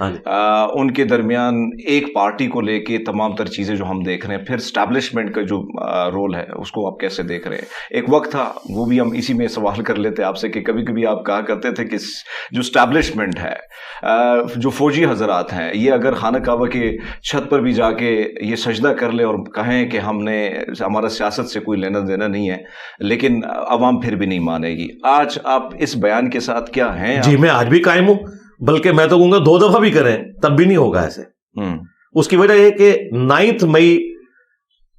ان کے درمیان ایک پارٹی کو لے کے تمام تر چیزیں جو ہم دیکھ رہے ہیں، پھر اسٹیبلشمنٹ کا جو رول ہے اس کو آپ کیسے دیکھ رہے ہیں؟ ایک وقت تھا، وہ بھی ہم اسی میں سوال کر لیتے آپ سے، کہ کبھی کبھی آپ کہا کرتے تھے کہ جو اسٹیبلشمنٹ ہے، جو فوجی حضرات ہیں، یہ اگر خانہ کعبہ کے چھت پر بھی جا کے یہ سجدہ کر لے اور کہیں کہ ہمارا سیاست سے کوئی لینا دینا نہیں ہے، لیکن عوام پھر بھی نہیں مانے گی. آج آپ اس بیان کے ساتھ کیا ہیں؟ جی میں آج بھی قائم ہوں، بلکہ میں تو کہوں گا 2 دفعہ بھی کریں تب بھی نہیں ہوگا ایسے. اس کی وجہ یہ کہ 9 مئی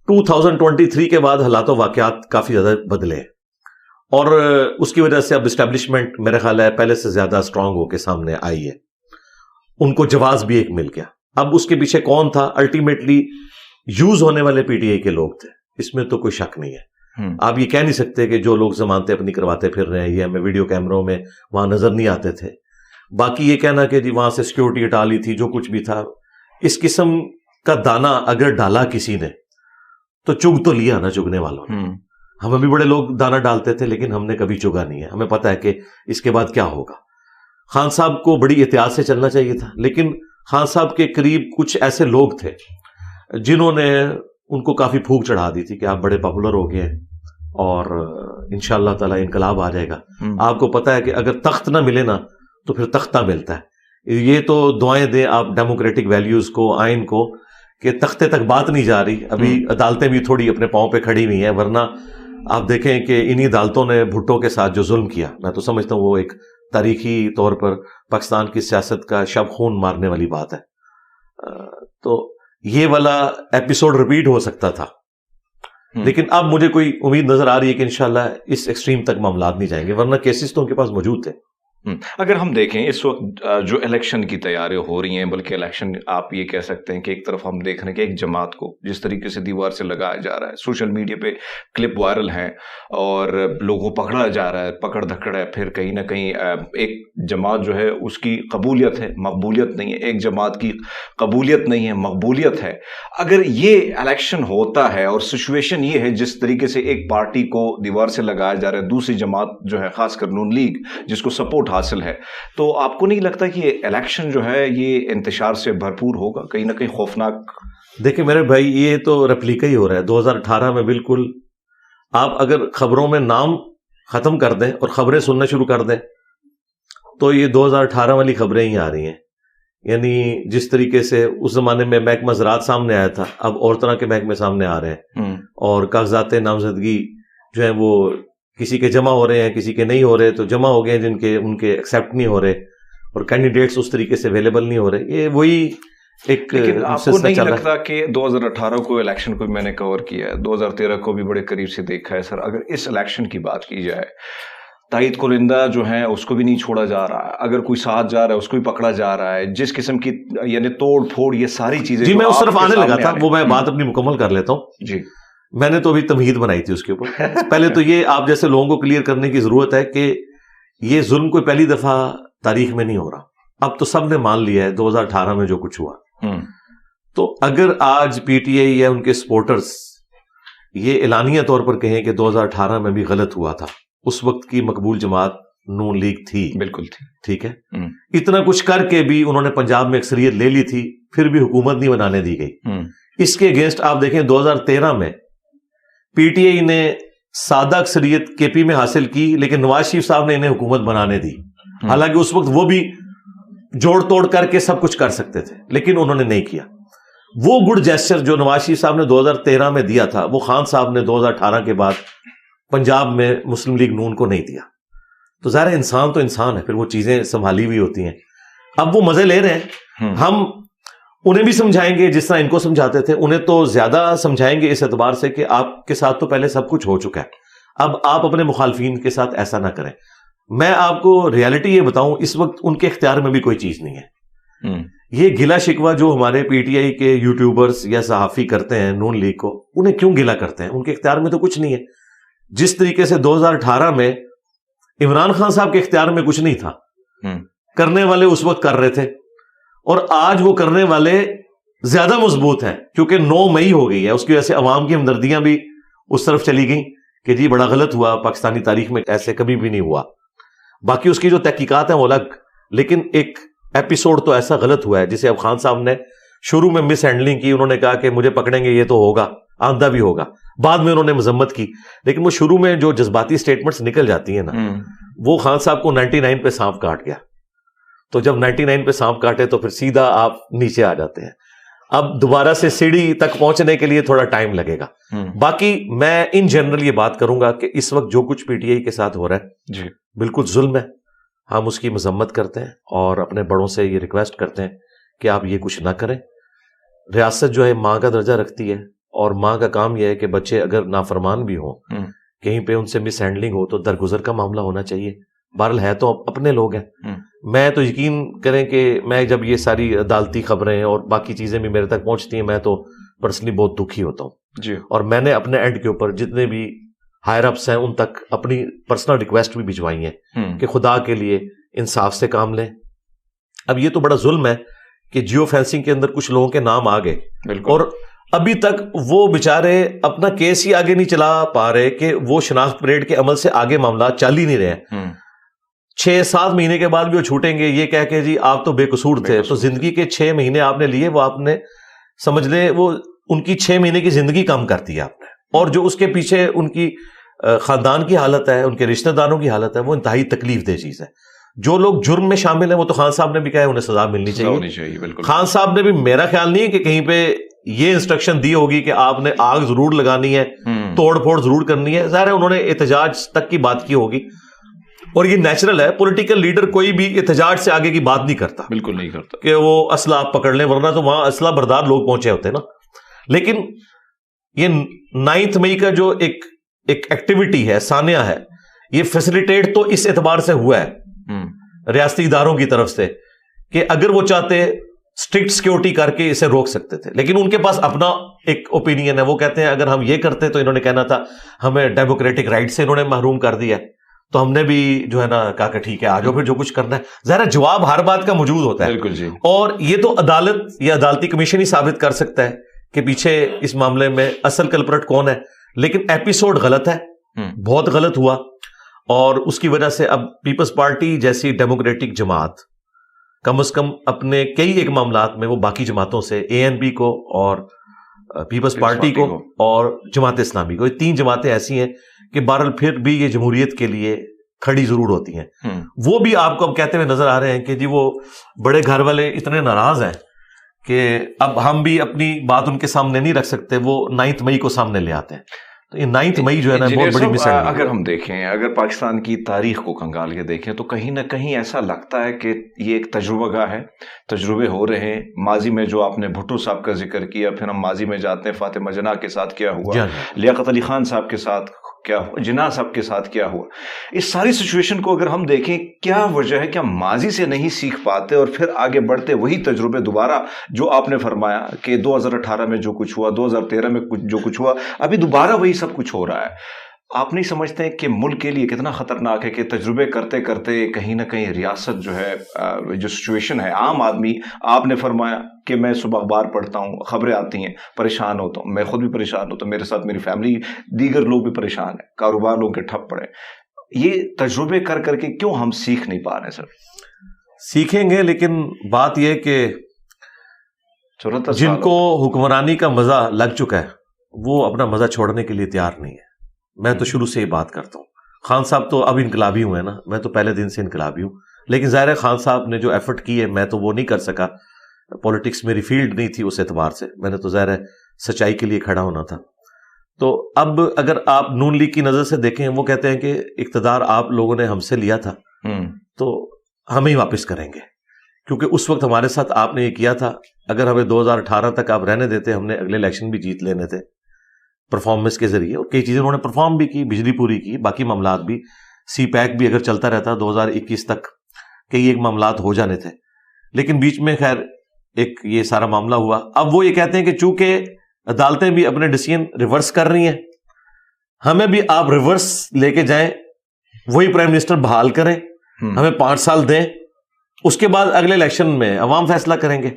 2023 کے بعد حالات و واقعات کافی زیادہ بدلے، اور اس کی وجہ سے اب اسٹیبلشمنٹ میرے خیال ہے پہلے سے زیادہ اسٹرانگ ہو کے سامنے آئی ہے. ان کو جواز بھی ایک مل گیا. اب اس کے پیچھے کون تھا؟ الٹیمیٹلی یوز ہونے والے پی ٹی آئی کے لوگ تھے، اس میں تو کوئی شک نہیں ہے. آپ یہ کہہ نہیں سکتے کہ جو لوگ ضمانتیں اپنی کرواتے پھر رہے ہیں یہ ہمیں ویڈیو کیمروں میں وہاں نظر نہیں آتے تھے. باقی یہ کہنا کہ جی وہاں سے سیکیورٹی ہٹا لی تھی، جو کچھ بھی تھا، اس قسم کا دانا اگر ڈالا کسی نے تو چگ تو لیا نا چگنے والوں نے. ہم بھی بڑے لوگ دانا ڈالتے تھے لیکن ہم نے کبھی چگا نہیں ہے. ہمیں پتہ ہے کہ اس کے بعد کیا ہوگا. خان صاحب کو بڑی احتیاط سے چلنا چاہیے تھا، لیکن خان صاحب کے قریب کچھ ایسے لوگ تھے جنہوں نے ان کو کافی پھونک چڑھا دی تھی کہ آپ بڑے پاپولر ہو گئے ہیں اور انشاءاللہ تعالی انقلاب آ جائے گا. آپ کو پتا ہے کہ اگر تخت نہ ملے نا تو پھر تختہ ملتا ہے. یہ تو دعائیں دیں آپ ڈیموکریٹک ویلیوز کو، آئین کو، کہ تختے تک بات نہیں جا رہی. ابھی عدالتیں بھی تھوڑی اپنے پاؤں پہ کھڑی ہوئی ہیں، ورنہ آپ دیکھیں کہ انہی عدالتوں نے بھٹو کے ساتھ جو ظلم کیا، میں تو سمجھتا ہوں وہ ایک تاریخی طور پر پاکستان کی سیاست کا شب خون مارنے والی بات ہے. تو یہ والا ایپیسوڈ ریپیٹ ہو سکتا تھا، لیکن اب مجھے کوئی امید نظر آ رہی ہے کہ انشاءاللہ اس ایکسٹریم تک معاملات نہیں جائیں گے، ورنہ کیسز تو ان کے پاس موجود تھے. اگر ہم دیکھیں اس وقت جو الیکشن کی تیاریاں ہو رہی ہیں، بلکہ الیکشن آپ یہ کہہ سکتے ہیں کہ ایک طرف ہم دیکھ رہے ہیں کہ ایک جماعت کو جس طریقے سے دیوار سے لگایا جا رہا ہے، سوشل میڈیا پہ کلپ وائرل ہیں اور لوگوں کو پکڑا جا رہا ہے، پکڑ دھکڑ ہے، پھر کہیں نہ کہیں ایک جماعت جو ہے اس کی قبولیت ہے، مقبولیت نہیں ہے. ایک جماعت کی قبولیت نہیں ہے، مقبولیت ہے. اگر یہ الیکشن ہوتا ہے اور سچویشن یہ ہے جس طریقے سے ایک پارٹی کو دیوار سے لگایا جا رہا ہے، دوسری جماعت جو ہے خاص کر نون لیگ جس کو سپورٹ حاصل ہے، تو آپ کو نہیں لگتا کہ یہ الیکشن جو ہے یہ انتشار سے بھرپور ہوگا، کہیں نہ کہیں خوفناک؟ دیکھیں میرے بھائی، یہ تو ریپلیکا ہی ہو رہا ہے 2018 میں. بالکل آپ اگر خبروں میں نام ختم کر دیں اور خبریں سننا شروع کر دیں تو یہ 2018 والی خبریں ہی آ رہی ہیں. یعنی جس طریقے سے اس زمانے میں محکمہ زراعت سامنے آیا تھا، اب اور طرح کے محکمے سامنے آ رہے ہیں، اور کاغذات نامزدگی جو ہیں وہ کسی کے جمع ہو رہے ہیں، کسی کے نہیں ہو رہے. تو جمع ہو گئے جن کے ان کے ایکسیپٹ نہیں ہو رہے، اور کینڈیڈیٹس اس طریقے سے اویلیبل نہیں ہو رہے. یہ وہی ایک. لیکن آپ کو نہیں لگتا کہ 2018 کو الیکشن کو میں نے کور کیا ہے، 2013 کو بھی بڑے قریب سے دیکھا ہے سر، اگر اس الیکشن کی بات کی جائے، تائید کنندہ جو ہیں اس کو بھی نہیں چھوڑا جا رہا ہے، اگر کوئی ساتھ جا رہا ہے اس کو بھی پکڑا جا رہا ہے، جس قسم کی یعنی توڑ پھوڑ یہ ساری چیزیں. جی میں اس طرف آنے لگا تھا، وہ میں بات اپنی مکمل کر لیتا ہوں. جی میں نے تو ابھی تمہید بنائی تھی اس کے اوپر. پہلے تو یہ آپ جیسے لوگوں کو کلیئر کرنے کی ضرورت ہے کہ یہ ظلم کوئی پہلی دفعہ تاریخ میں نہیں ہو رہا. اب تو سب نے مان لیا ہے 2018 میں جو کچھ ہوا. تو اگر آج پی ٹی آئی یا ان کے سپورٹرز یہ اعلانیہ طور پر کہیں کہ 2018 میں بھی غلط ہوا تھا، اس وقت کی مقبول جماعت نون لیگ تھی، بالکل تھی، ٹھیک ہے، اتنا کچھ کر کے بھی انہوں نے پنجاب میں اکثریت لے لی تھی، پھر بھی حکومت نہیں بنانے دی گئی. اس کے اگینسٹ آپ دیکھیں 2013 میں پی ٹی آئی نے سادہ اکثریت کے پی میں حاصل کی، لیکن نواز شریف صاحب نے انہیں حکومت بنانے دی. حالانکہ اس وقت وہ بھی جوڑ توڑ کر کے سب کچھ کر سکتے تھے، لیکن انہوں نے نہیں کیا. وہ گڈ جیسچر جو نواز شریف صاحب نے 2013 میں دیا تھا، وہ خان صاحب نے 2018 کے بعد پنجاب میں مسلم لیگ نون کو نہیں دیا. تو ظاہر انسان تو انسان ہے، پھر وہ چیزیں سنبھالی ہوئی ہوتی ہیں. اب وہ مزے لے رہے ہیں، ہم انہیں بھی سمجھائیں گے جس طرح ان کو سمجھاتے تھے، انہیں تو زیادہ سمجھائیں گے اس اعتبار سے کہ آپ کے ساتھ تو پہلے سب کچھ ہو چکا ہے، اب آپ اپنے مخالفین کے ساتھ ایسا نہ کریں. میں آپ کو ریالٹی یہ بتاؤں، اس وقت ان کے اختیار میں بھی کوئی چیز نہیں ہے. یہ گلا شکوہ جو ہمارے پی ٹی آئی کے یوٹیوبرز یا صحافی کرتے ہیں نون لیگ کو، انہیں کیوں گلا کرتے ہیں؟ ان کے اختیار میں تو کچھ نہیں ہے. جس طریقے سے 2018 میں عمران خان صاحب کے اختیار میں کچھ نہیں تھا، کرنے والے اس وقت کر رہے تھے، اور آج وہ کرنے والے زیادہ مضبوط ہیں کیونکہ 9 مئی ہو گئی ہے. اس کی وجہ سے عوام کی ہمدردیاں بھی اس طرف چلی گئیں کہ جی بڑا غلط ہوا، پاکستانی تاریخ میں ایسے کبھی بھی نہیں ہوا. باقی اس کی جو تحقیقات ہیں وہ الگ، لیکن ایک ایپیسوڈ تو ایسا غلط ہوا ہے جسے اب خان صاحب نے شروع میں مس ہینڈلنگ کی, انہوں نے کہا کہ مجھے پکڑیں گے یہ تو ہوگا, آندہ بھی ہوگا, بعد میں انہوں نے مذمت کی, لیکن وہ شروع میں جو جذباتی سٹیٹمنٹس نکل جاتی ہیں نا, وہ خان صاحب کو 99 پہ سانپ کاٹ گیا. تو جب 99 پہ سانپ کاٹے تو پھر سیدھا آپ نیچے آ جاتے ہیں. اب دوبارہ سے سیڑھی تک پہنچنے کے لیے تھوڑا ٹائم لگے گا. باقی میں ان جنرل یہ بات کروں گا کہ اس وقت جو کچھ پی ٹی آئی کے ساتھ ہو رہا ہے جی بالکل ظلم ہے. ہم اس کی مذمت کرتے ہیں اور اپنے بڑوں سے یہ ریکویسٹ کرتے ہیں کہ آپ یہ کچھ نہ کریں. ریاست جو ہے ماں کا درجہ رکھتی ہے, اور ماں کا کام یہ ہے کہ بچے اگر نافرمان بھی ہوں, کہیں پہ ان سے مس ہینڈلنگ ہو تو درگزر کا معاملہ ہونا چاہیے. بہرحال ہے تو اپنے لوگ ہیں. میں تو یقین کریں کہ میں جب یہ ساری عدالتی خبریں اور باقی چیزیں بھی میرے تک پہنچتی ہیں, میں تو پرسنلی بہت دکھی ہوتا ہوں جی. اور میں نے اپنے اینڈ کے اوپر جتنے بھی ہائر اپس ہیں ان تک اپنی پرسنل ریکویسٹ بھی بھجوائی ہیں کہ خدا کے لیے انصاف سے کام لیں. اب یہ تو بڑا ظلم ہے کہ جیو فینسنگ کے اندر کچھ لوگوں کے نام آ گئے اور ابھی تک وہ بیچارے اپنا کیس ہی آگے نہیں چلا پا رہے کہ وہ شناخت پریڈ کے عمل سے آگے معاملات چل ہی نہیں رہے. 6-7 مہینے کے بعد بھی وہ چھوٹیں گے یہ کہہ کے جی آپ تو بے قصور تھے. تو زندگی کے 6 مہینے آپ نے لیے, وہ آپ نے سمجھ لیں وہ ان کی 6 مہینے کی زندگی کم کر دی آپ نے. اور جو اس کے پیچھے ان کی خاندان کی حالت ہے, ان کے رشتہ داروں کی حالت ہے, وہ انتہائی تکلیف دہ چیز ہے. جو لوگ جرم میں شامل ہیں وہ تو خان صاحب نے بھی کہا ہے انہیں سزا ملنی چاہیے. خان صاحب نے بھی, میرا خیال نہیں ہے کہ کہیں پہ یہ انسٹرکشن دی ہوگی کہ آپ نے آگ ضرور لگانی ہے, توڑ پھوڑ ضرور کرنی ہے. ظاہر ہے انہوں نے احتجاج تک کی بات کی ہوگی اور یہ نیچرل ہے. پولیٹیکل لیڈر کوئی بھی احتجاج سے آگے کی بات نہیں کرتا, بالکل نہیں کرتا کہ وہ اسلحہ آپ پکڑ لیں, ورنہ تو وہاں اسلحہ بردار لوگ پہنچے ہوتے ہیں نا. لیکن یہ 9 مئی کا جو ایک ایکٹیویٹی ہے, سانیہ ہے, یہ فیسیلیٹیٹ تو اس اعتبار سے ہوا ہے ریاستی اداروں کی طرف سے کہ اگر وہ چاہتے اسٹرکٹ سیکورٹی کر کے اسے روک سکتے تھے, لیکن ان کے پاس اپنا ایک اوپینین ہے. وہ کہتے ہیں اگر ہم یہ کرتے تو انہوں نے کہنا تھا ہمیں ڈیموکریٹک رائٹ سے انہوں نے محروم کر دیا ہے, تو ہم نے بھی جو ہے نا کہا کہ ٹھیک ہے آ جاؤ پھر جو کچھ کرنا ہے. ظاہر جواب ہر بات کا موجود ہوتا ہے بالکل جی. اور یہ تو عدالت یا عدالتی کمیشن ہی ثابت کر سکتا ہے کہ پیچھے اس معاملے میں اصل کلپرٹ کون ہے. لیکن ایپیسوڈ غلط ہے, بہت غلط ہوا, اور اس کی وجہ سے اب پیپلز پارٹی جیسی ڈیموکریٹک جماعت کم از کم اپنے کئی ایک معاملات میں وہ باقی جماعتوں سے ANP کو اور پیپلز پارٹی کو اور جماعت اسلامی کو, یہ 3 جماعتیں ایسی ہیں کہ بہرحال پھر بھی یہ جمہوریت کے لیے کھڑی ضرور ہوتی ہیں. وہ بھی آپ کو اب کہتے ہوئے نظر آ رہے ہیں کہ جی وہ بڑے گھر والے اتنے ناراض ہیں کہ اب ہم بھی اپنی بات ان کے سامنے نہیں رکھ سکتے, وہ 9 مئی کو سامنے لے آتے ہیں. تو یہ 9 مئی جو ہے نا بہت بڑی مس ہے. اگر ہم دیکھیں, اگر پاکستان کی تاریخ کو کنگال کے دیکھیں تو کہیں نہ کہیں ایسا لگتا ہے کہ یہ ایک تجربہ گاہ ہے, تجربے ہو رہے ہیں. ماضی میں جو آپ نے بھٹو صاحب کا ذکر کیا, پھر ہم ماضی میں جاتے ہیں فاطمہ جناح کے ساتھ کیا ہوا, لیاقت علی خان صاحب کے ساتھ کیا ہوا, جناح صاحب کے ساتھ کیا ہوا. اس ساری سچویشن کو اگر ہم دیکھیں, کیا وجہ ہے, کیا ماضی سے نہیں سیکھ پاتے اور پھر آگے بڑھتے وہی تجربے دوبارہ جو آپ نے فرمایا کہ 2018 میں جو کچھ ہوا, 2013 میں جو کچھ ہوا, ابھی دوبارہ وہی سب کچھ ہو رہا ہے. آپ نہیں سمجھتے کہ ملک کے لیے کتنا خطرناک ہے کہ تجربے کرتے کرتے کہیں نہ کہیں ریاست جو ہے, جو سچویشن ہے, عام آدمی, آپ نے فرمایا کہ میں صبح اخبار پڑھتا ہوں, خبریں آتی ہیں, پریشان ہوتا ہوں, میں خود بھی پریشان ہوتا ہوں, میرے ساتھ میری فیملی, دیگر لوگ بھی پریشان ہیں, کاروبار لوگوں کے ٹھپ پڑے. یہ تجربے کر کر کے کیوں ہم سیکھ نہیں پا رہے سر؟ سیکھیں گے, لیکن بات یہ کہ جن کو حکمرانی کا مزہ لگ چکا ہے وہ اپنا مزہ چھوڑنے کے لیے تیار نہیں ہے. میں تو شروع سے ہی بات کرتا ہوں, خان صاحب تو اب انقلابی ہوئے نا, میں تو پہلے دن سے انقلابی ہوں, لیکن ظاہر ہے خان صاحب نے جو ایفرٹ کی ہے میں تو وہ نہیں کر سکا. پولیٹکس میری فیلڈ نہیں تھی اس اعتبار سے, میں نے تو ظاہر ہے سچائی کے لیے کھڑا ہونا تھا. تو اب اگر آپ نون لیگ کی نظر سے دیکھیں, وہ کہتے ہیں کہ اقتدار آپ لوگوں نے ہم سے لیا تھا تو ہمیں ہی واپس کریں گے, کیونکہ اس وقت ہمارے ساتھ آپ نے یہ کیا تھا. اگر ہمیں 2018 تک آپ رہنے دیتے, ہم نے اگلے الیکشن بھی جیت لینے تھے پرفارمنس کے ذریعے, اور کئی چیزیں انہوں نے پرفارم بھی کی, بجلی پوری کی, باقی معاملات بھی, سی پیک بھی اگر چلتا رہتا 2021 تک کئی ایک معاملات ہو جانے تھے. لیکن بیچ میں خیر ایک یہ سارا معاملہ ہوا. اب وہ یہ کہتے ہیں کہ چونکہ عدالتیں بھی اپنے ڈیسیژن ریورس کر رہی ہیں, ہمیں بھی آپ ریورس لے کے جائیں, وہی پرائم منسٹر بحال کریں, ہمیں 5 سال دیں, اس کے بعد اگلے الیکشن میں عوام فیصلہ کریں گے.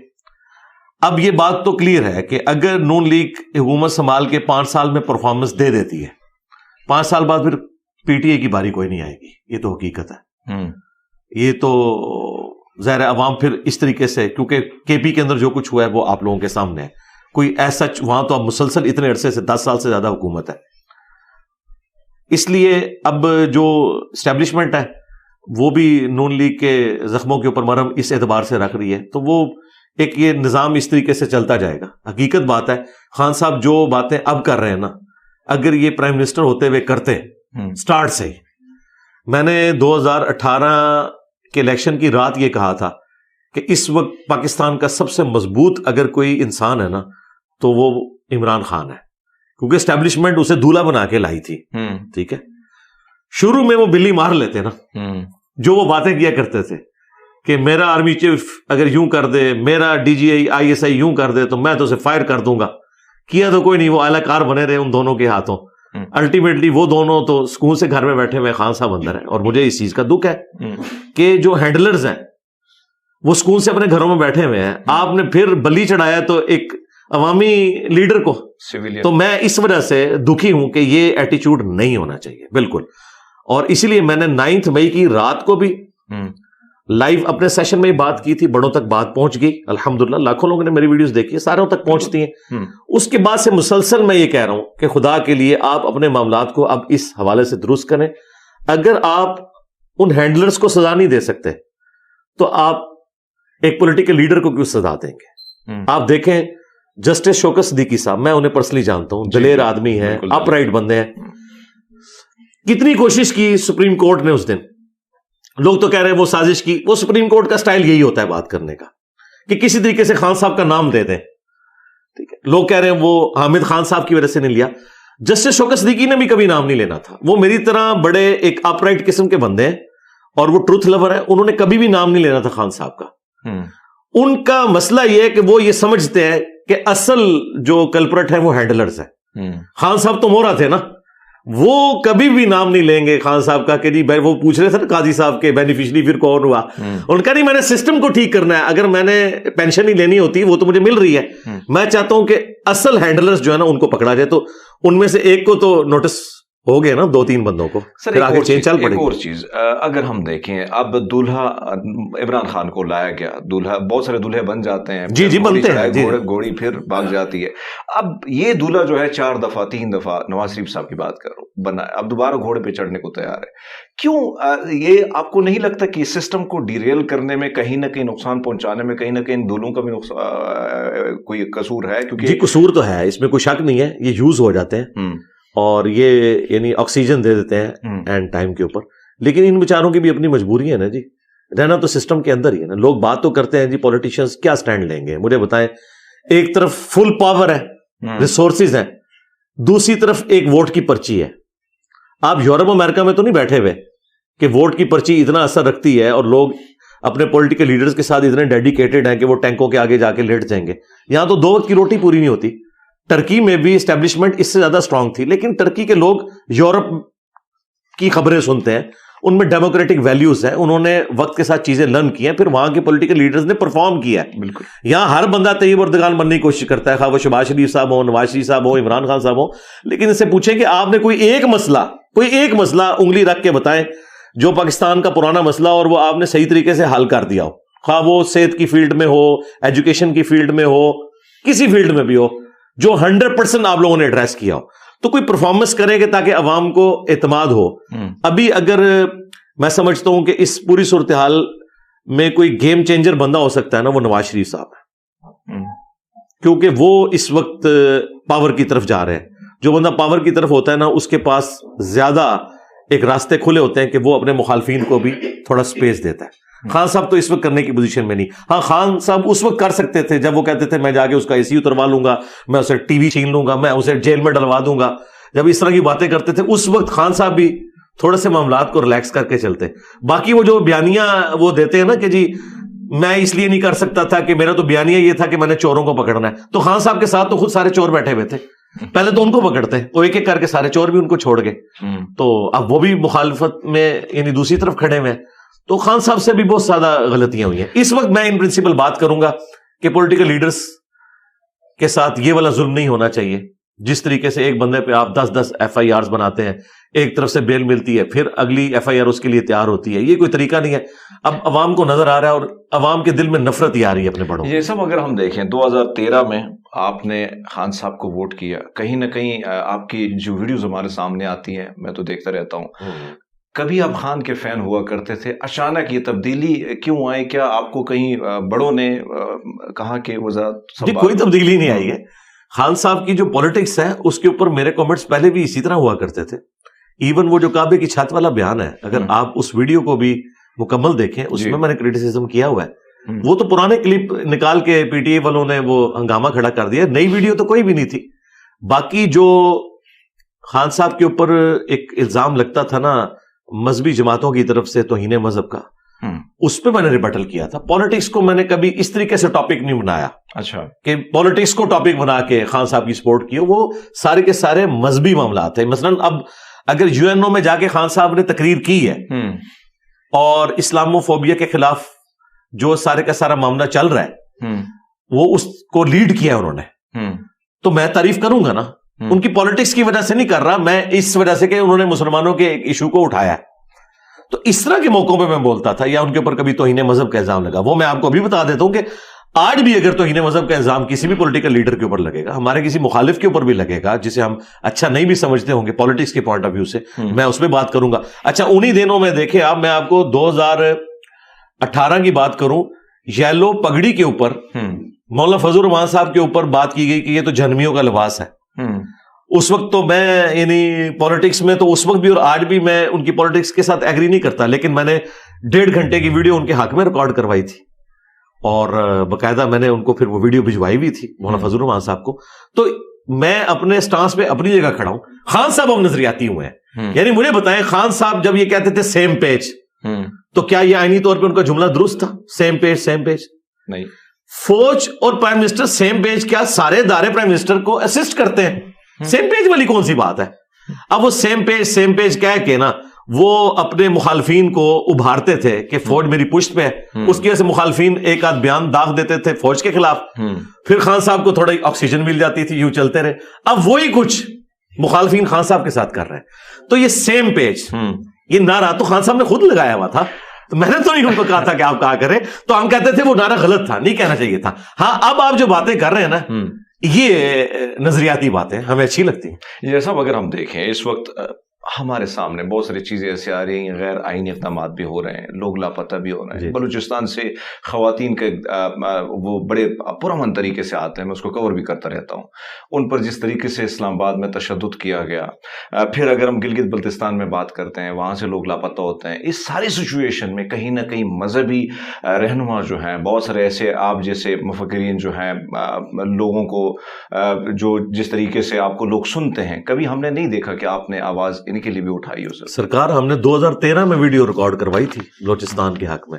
اب یہ بات تو کلیئر ہے کہ اگر نون لیگ حکومت سنبھال کے 5 سال میں پرفارمنس دے دیتی ہے, 5 سال بعد پھر پی ٹی آئی کی باری کوئی نہیں آئے گی. یہ تو حقیقت ہے, یہ تو ظاہر عوام پھر اس طریقے سے, کیونکہ کے پی کے اندر جو کچھ ہوا ہے وہ آپ لوگوں کے سامنے ہے, کوئی ایسا وہاں تو اب مسلسل اتنے عرصے سے 10 سال سے زیادہ حکومت ہے, اس لیے اب جو اسٹیبلشمنٹ ہے وہ بھی نون لیگ کے زخموں کے اوپر مرہم اس اعتبار سے رکھ رہی ہے, تو وہ ایک یہ نظام اس طریقے سے چلتا جائے گا. حقیقت بات ہے خان صاحب جو باتیں اب کر رہے ہیں نا, اگر یہ پرائم منسٹر ہوتے ہوئے کرتے سٹارٹ سے ہی, میں نے 2018 کے الیکشن کی رات یہ کہا تھا کہ اس وقت پاکستان کا سب سے مضبوط اگر کوئی انسان ہے نا تو وہ عمران خان ہے, کیونکہ اسٹیبلشمنٹ اسے دولہا بنا کے لائی تھی. ٹھیک ہے, شروع میں وہ بلی مار لیتے نا, جو وہ باتیں کیا کرتے تھے کہ میرا آرمی چیف اگر یوں کر دے, میرا D G I S I یوں کر دے تو میں تو اسے فائر کر دوں گا. کیا تو کوئی نہیں, وہ اعلی کار بنے رہے ان دونوں کے ہاتھوں. الٹیمیٹلی وہ دونوں تو سکون سے گھر میں بیٹھے ہوئے خان صاحب اندر ہیں, اور مجھے اس چیز کا دکھ ہے کہ جو ہینڈلرز ہیں وہ سکون سے اپنے گھروں میں بیٹھے ہوئے ہیں. آپ نے پھر بلی چڑھایا تو ایک عوامی لیڈر کو, تو میں اس وجہ سے دکھی ہوں کہ یہ ایٹیچیوڈ نہیں ہونا چاہیے بالکل. اور اسی لیے میں نے 9 مئی کی رات کو بھی لائیو اپنے سیشن میں بات کی تھی, بڑوں تک بات پہنچ گئی الحمدللہ, لاکھوں لوگوں نے میری ویڈیوز دیکھی ہے, ساروں تک پہنچتی ہیں. اس کے بعد سے مسلسل میں یہ کہہ رہا ہوں کہ خدا کے لیے آپ اپنے معاملات کو اب اس حوالے سے درست کریں. اگر آپ ان ہینڈلرز کو سزا نہیں دے سکتے تو آپ ایک پولیٹیکل لیڈر کو کیوں سزا دیں گے؟ آپ دیکھیں جسٹس شوکت صدیقی صاحب, میں انہیں پرسنلی جانتا ہوں, دلیر آدمی ہیں, اپ رائٹ بندے ہیں. کتنی کوشش کی سپریم کورٹ نے اس دن, لوگ تو کہہ رہے ہیں وہ سازش کی, وہ سپریم کورٹ کا سٹائل یہی ہوتا ہے بات کرنے کا کہ کسی طریقے سے خان صاحب کا نام دے دیں. ٹھیک ہے, لوگ کہہ رہے ہیں وہ حامد خان صاحب کی وجہ سے نہیں لیا. جسٹس شوکت صدیقی نے بھی کبھی نام نہیں لینا تھا, وہ میری طرح بڑے ایک اپ رائٹ قسم کے بندے ہیں اور وہ ٹروتھ لور ہیں, انہوں نے کبھی بھی نام نہیں لینا تھا خان صاحب کا. ان کا مسئلہ یہ ہے کہ وہ یہ سمجھتے ہیں کہ اصل جو کلپرٹ ہے وہ ہینڈلرز ہے. خان صاحب تو مورا تھے نا, وہ کبھی بھی نام نہیں لیں گے خان صاحب کا کہ جی وہ پوچھ رہے تھے نا قاضی صاحب کے بینیفیشری پھر کون ہوا, ان کا نہیں, میں نے سسٹم کو ٹھیک کرنا ہے. اگر میں نے پینشن ہی لینی ہوتی وہ تو مجھے مل رہی ہے, میں چاہتا ہوں کہ اصل ہینڈلرز جو ہے نا ان کو پکڑا جائے. تو ان میں سے ایک کو تو نوٹس ہو گئے نا, 2-3 بندوں کو. سر ایک اور چیز اگر ہم دیکھیں, اب دولہا عمران خان کو لایا گیا, دولہا بہت سارے دولہے بن جاتے ہیں, جی بنتے ہیں, گھوڑی پھر بھاگ جاتی ہے. اب یہ دولہا جو ہے 4 دفعہ 3 دفعہ نواز شریف صاحب کی بات کر رہا ہوں بنا ہے, اب دوبارہ گھوڑے پہ چڑھنے کو تیار ہے. کیوں یہ آپ کو نہیں لگتا کہ سسٹم کو ڈیریل کرنے میں کہیں نہ کہیں نقصان پہنچانے میں کہیں نہ کہیں دولوں کا بھی کوئی قصور ہے؟ کیونکہ جی قصور تو ہے, اس میں کوئی شک نہیں ہے, یہ یوز ہو جاتے ہیں اور یہ یعنی آکسیجن دے دیتے ہیں اینڈ ٹائم کے اوپر. لیکن ان بیچاروں کی بھی اپنی مجبوری ہے نا جی, رہنا تو سسٹم کے اندر ہی ہے نا. لوگ بات تو کرتے ہیں جی پولیٹیشینز کیا سٹینڈ لیں گے, مجھے بتائیں. ایک طرف فل پاور ہے, ریسورسز ہیں, دوسری طرف ایک ووٹ کی پرچی ہے. آپ یورپ امریکہ میں تو نہیں بیٹھے ہوئے کہ ووٹ کی پرچی اتنا اثر رکھتی ہے اور لوگ اپنے پولیٹیکل لیڈرز کے ساتھ اتنے ڈیڈیکیٹڈ ہیں کہ وہ ٹینکوں کے آگے جا کے لیٹ جائیں گے. یہاں تو 2 وقت کی روٹی پوری نہیں ہوتی. ٹرکی میں بھی اسٹیبلشمنٹ اس سے زیادہ اسٹرانگ تھی, لیکن ٹرکی کے لوگ یورپ کی خبریں سنتے ہیں, ان میں ڈیموکریٹک ویلیوز ہیں, انہوں نے وقت کے ساتھ چیزیں لرن کی ہیں, پھر وہاں کے پولیٹیکل لیڈرز نے پرفارم کیا ہے. بالکل یہاں ہر بندہ طیب اردگان بننے کی کوشش کرتا ہے, خواہ وہ شہباز شریف صاحب ہوں, نواز شریف صاحب ہوں, عمران خان صاحب ہوں, لیکن اس سے پوچھیں کہ آپ نے کوئی ایک مسئلہ انگلی رکھ کے بتائیں جو پاکستان کا پرانا مسئلہ اور وہ آپ نے صحیح طریقے سے حل کر دیا ہو, خواہ وہ صحت کی فیلڈ میں ہو, ایجوکیشن کی فیلڈ میں ہو, کسی فیلڈ میں بھی ہو, جو 100% آپ لوگوں نے ایڈریس کیا ہو. تو کوئی پرفارمنس کرے گا تاکہ عوام کو اعتماد ہو. ابھی اگر میں سمجھتا ہوں کہ اس پوری صورتحال میں کوئی گیم چینجر بندہ ہو سکتا ہے نا, وہ نواز شریف صاحب ہے, کیونکہ وہ اس وقت پاور کی طرف جا رہے ہیں. جو بندہ پاور کی طرف ہوتا ہے نا, اس کے پاس زیادہ ایک راستے کھلے ہوتے ہیں کہ وہ اپنے مخالفین کو بھی تھوڑا سپیس دیتا ہے. خان صاحب تو اس وقت کرنے کی پوزیشن میں نہیں. ہاں خان صاحب اس وقت کر سکتے تھے جب وہ کہتے تھے میں جا کے اس کا AC اتروا لوں گا, میں اسے ٹی وی چھین لوں گا, میں اسے جیل میں ڈلوا دوں گا. جب اس طرح کی باتیں کرتے تھے اس وقت خان صاحب بھی تھوڑے سے معاملات کو ریلیکس کر کے چلتے. باقی وہ جو بیانیاں وہ دیتے ہیں نا کہ جی میں اس لیے نہیں کر سکتا تھا کہ میرا تو بیانیہ یہ تھا کہ میں نے چوروں کو پکڑنا ہے, تو خان صاحب کے ساتھ تو خود سارے چور بیٹھے ہوئے تھے, پہلے تو ان کو پکڑتے, وہ ایک ایک کر کے سارے چور بھی ان کو چھوڑ گئے. تو اب وہ بھی مخالفت میں یعنی دوسری طرف کھڑے ہوئے ہیں. تو خان صاحب سے بھی بہت زیادہ غلطیاں ہوئی ہیں. اس وقت میں ان پرنسپل بات کروں گا کہ پولیٹیکل لیڈرز کے ساتھ یہ والا ظلم نہیں ہونا چاہیے جس طریقے سے ایک بندے پہ آپ 10 ایف آئی آرز بناتے ہیں, ایک طرف سے بیل ملتی ہے, پھر اگلی ایف آئی آر اس کے لیے تیار ہوتی ہے, یہ کوئی طریقہ نہیں ہے. اب عوام کو نظر آ رہا ہے اور عوام کے دل میں نفرت ہی آ رہی ہے اپنے بڑوں. یہ سب اگر ہم دیکھیں 2013 میں آپ نے خان صاحب کو ووٹ کیا, کہیں نہ کہیں آپ کی جو ویڈیوز ہمارے سامنے آتی ہیں میں تو دیکھتا رہتا ہوں, کبھی آپ خان کے فین ہوا کرتے تھے, اچانک یہ تبدیلی کیوں آئی؟ کیا آپ کو کہیں بڑوں نے کہا کہ وزارت؟ جی کوئی تبدیلی نہیں آئی ہے. خان صاحب کی جو پولیٹکس ہے اس کے اوپر میرے کامنٹس پہلے بھی اسی طرح ہوا کرتے تھے. ایون وہ جو کعبے کی چھت والا بیان ہے, اگر آپ اس ویڈیو کو بھی مکمل دیکھیں, اس میں نے کریٹیسزم کیا ہوا ہے. وہ تو پرانے کلپ نکال کے پی ٹی اے والوں نے وہ ہنگامہ کھڑا کر دیا, نئی ویڈیو تو کوئی بھی نہیں تھی. باقی جو خان صاحب کے اوپر ایک الزام لگتا تھا نا مذہبی جماعتوں کی طرف سے توہین مذہب کا, اس پہ میں نے ریبٹل کیا تھا. پالیٹکس کو میں نے کبھی اس طریقے سے ٹاپک نہیں بنایا, اچھا کہ پالیٹکس کو ٹاپک بنا کے خان صاحب کی سپورٹ کی. وہ سارے کے سارے مذہبی معاملات ہیں. مثلا اب اگر یو این او میں جا کے خان صاحب نے تقریر کی ہے اور اسلامو فوبیا کے خلاف جو سارے کا سارا معاملہ چل رہا ہے وہ اس کو لیڈ کیا انہوں نے, تو میں تعریف کروں گا نا. ان کی پالیٹکس کی وجہ سے نہیں کر رہا میں, اس وجہ سے کہ انہوں نے مسلمانوں کے ایک ایشو کو اٹھایا. تو اس طرح کے موقعوں پہ میں بولتا تھا, یا ان کے اوپر کبھی توہین مذہب کا الزام لگا. وہ میں آپ کو ابھی بتا دیتا ہوں کہ آج بھی اگر توہین مذہب کا الزام کسی بھی پولیٹیکل لیڈر کے اوپر لگے گا, ہمارے کسی مخالف کے اوپر بھی لگے گا جسے ہم اچھا نہیں بھی سمجھتے ہوں گے پالیٹکس کے پوائنٹ آف ویو سے, میں اس پہ بات کروں گا. اچھا انہی دنوں میں دیکھیں آپ, میں آپ کو 2018 کی بات کروں, یلو پگڑی کے اوپر مولانا فضل الرحمان صاحب کے اوپر بات کی گئی کہ یہ تو جہنمیوں کا لباس ہے. اس وقت تو میں یعنی پالیٹکس میں تو اس وقت بھی اور آج بھی میں ان کی پالیٹکس کے ساتھ ایگری نہیں کرتا, لیکن میں نے 1.5 گھنٹے کی ویڈیو ان کے حق میں ریکارڈ کروائی تھی اور باقاعدہ میں نے ان کو پھر وہ ویڈیو بھجوائی بھی تھی مولانا فضل الرحمان صاحب کو. تو میں اپنے سٹانس پہ اپنی جگہ کھڑا ہوں. خان صاحب اب نظریاتی ہوئے ہیں, یعنی مجھے بتائیں خان صاحب جب یہ کہتے تھے سیم پیج, تو کیا یہ آئینی طور پہ ان کا جملہ درست تھا؟ سیم پیج نہیں. فوج اور پرائم منسٹر سیم پیج, کیا سارے ادارے پرائم منسٹر کو اسسٹ کرتے ہیں؟ سیم پیج والی کون سی بات ہے؟ اب وہ سیم پیج کہہ کے نا وہ اپنے مخالفین کو ابھارتے تھے کہ فوج میری پشت پہ ہے, اس کی وجہ سے مخالفین ایک آدھ بیان داغ دیتے تھے فوج کے خلاف, پھر خان صاحب کو تھوڑی آکسیجن مل جاتی تھی, یوں چلتے رہے. اب وہی کچھ مخالفین خان صاحب کے ساتھ کر رہے ہیں. تو یہ سیم پیج, یہ نعرہ تو خان صاحب نے خود لگایا ہوا تھا, تو میں نے تو نہیں ان کو کہا تھا کہ آپ کہا کریں, تو ہم کہتے تھے وہ نعرہ غلط تھا, نہیں کہنا چاہیے تھا. ہاں اب آپ جو باتیں کر رہے ہیں نا یہ نظریاتی باتیں ہمیں اچھی لگتی ہیں. جیسا اگر ہم دیکھیں اس وقت ہمارے سامنے بہت ساری چیزیں ایسے آ رہی ہیں, غیر آئینی اقدامات بھی ہو رہے ہیں, لوگ لاپتہ بھی ہو رہے ہیں. بلوچستان سے خواتین کے وہ بڑے پرامن طریقے سے آتے ہیں, میں اس کو کور بھی کرتا رہتا ہوں. ان پر جس طریقے سے اسلام آباد میں تشدد کیا گیا, پھر اگر ہم گلگت بلتستان میں بات کرتے ہیں وہاں سے لوگ لاپتہ ہوتے ہیں. اس ساری سچویشن میں کہیں نہ کہیں مذہبی رہنما جو ہیں, بہت سارے ایسے آپ جیسے مفکرین جو ہیں, لوگوں کو جو جس طریقے سے آپ کو لوگ سنتے ہیں, کبھی ہم نے نہیں دیکھا کہ آپ نے آواز کے لیے بھی اٹھائی ہو؟ سرکار ہم نے 2013 میں ویڈیو ریکارڈ کروائی تھی بلوچستان کے حق میں,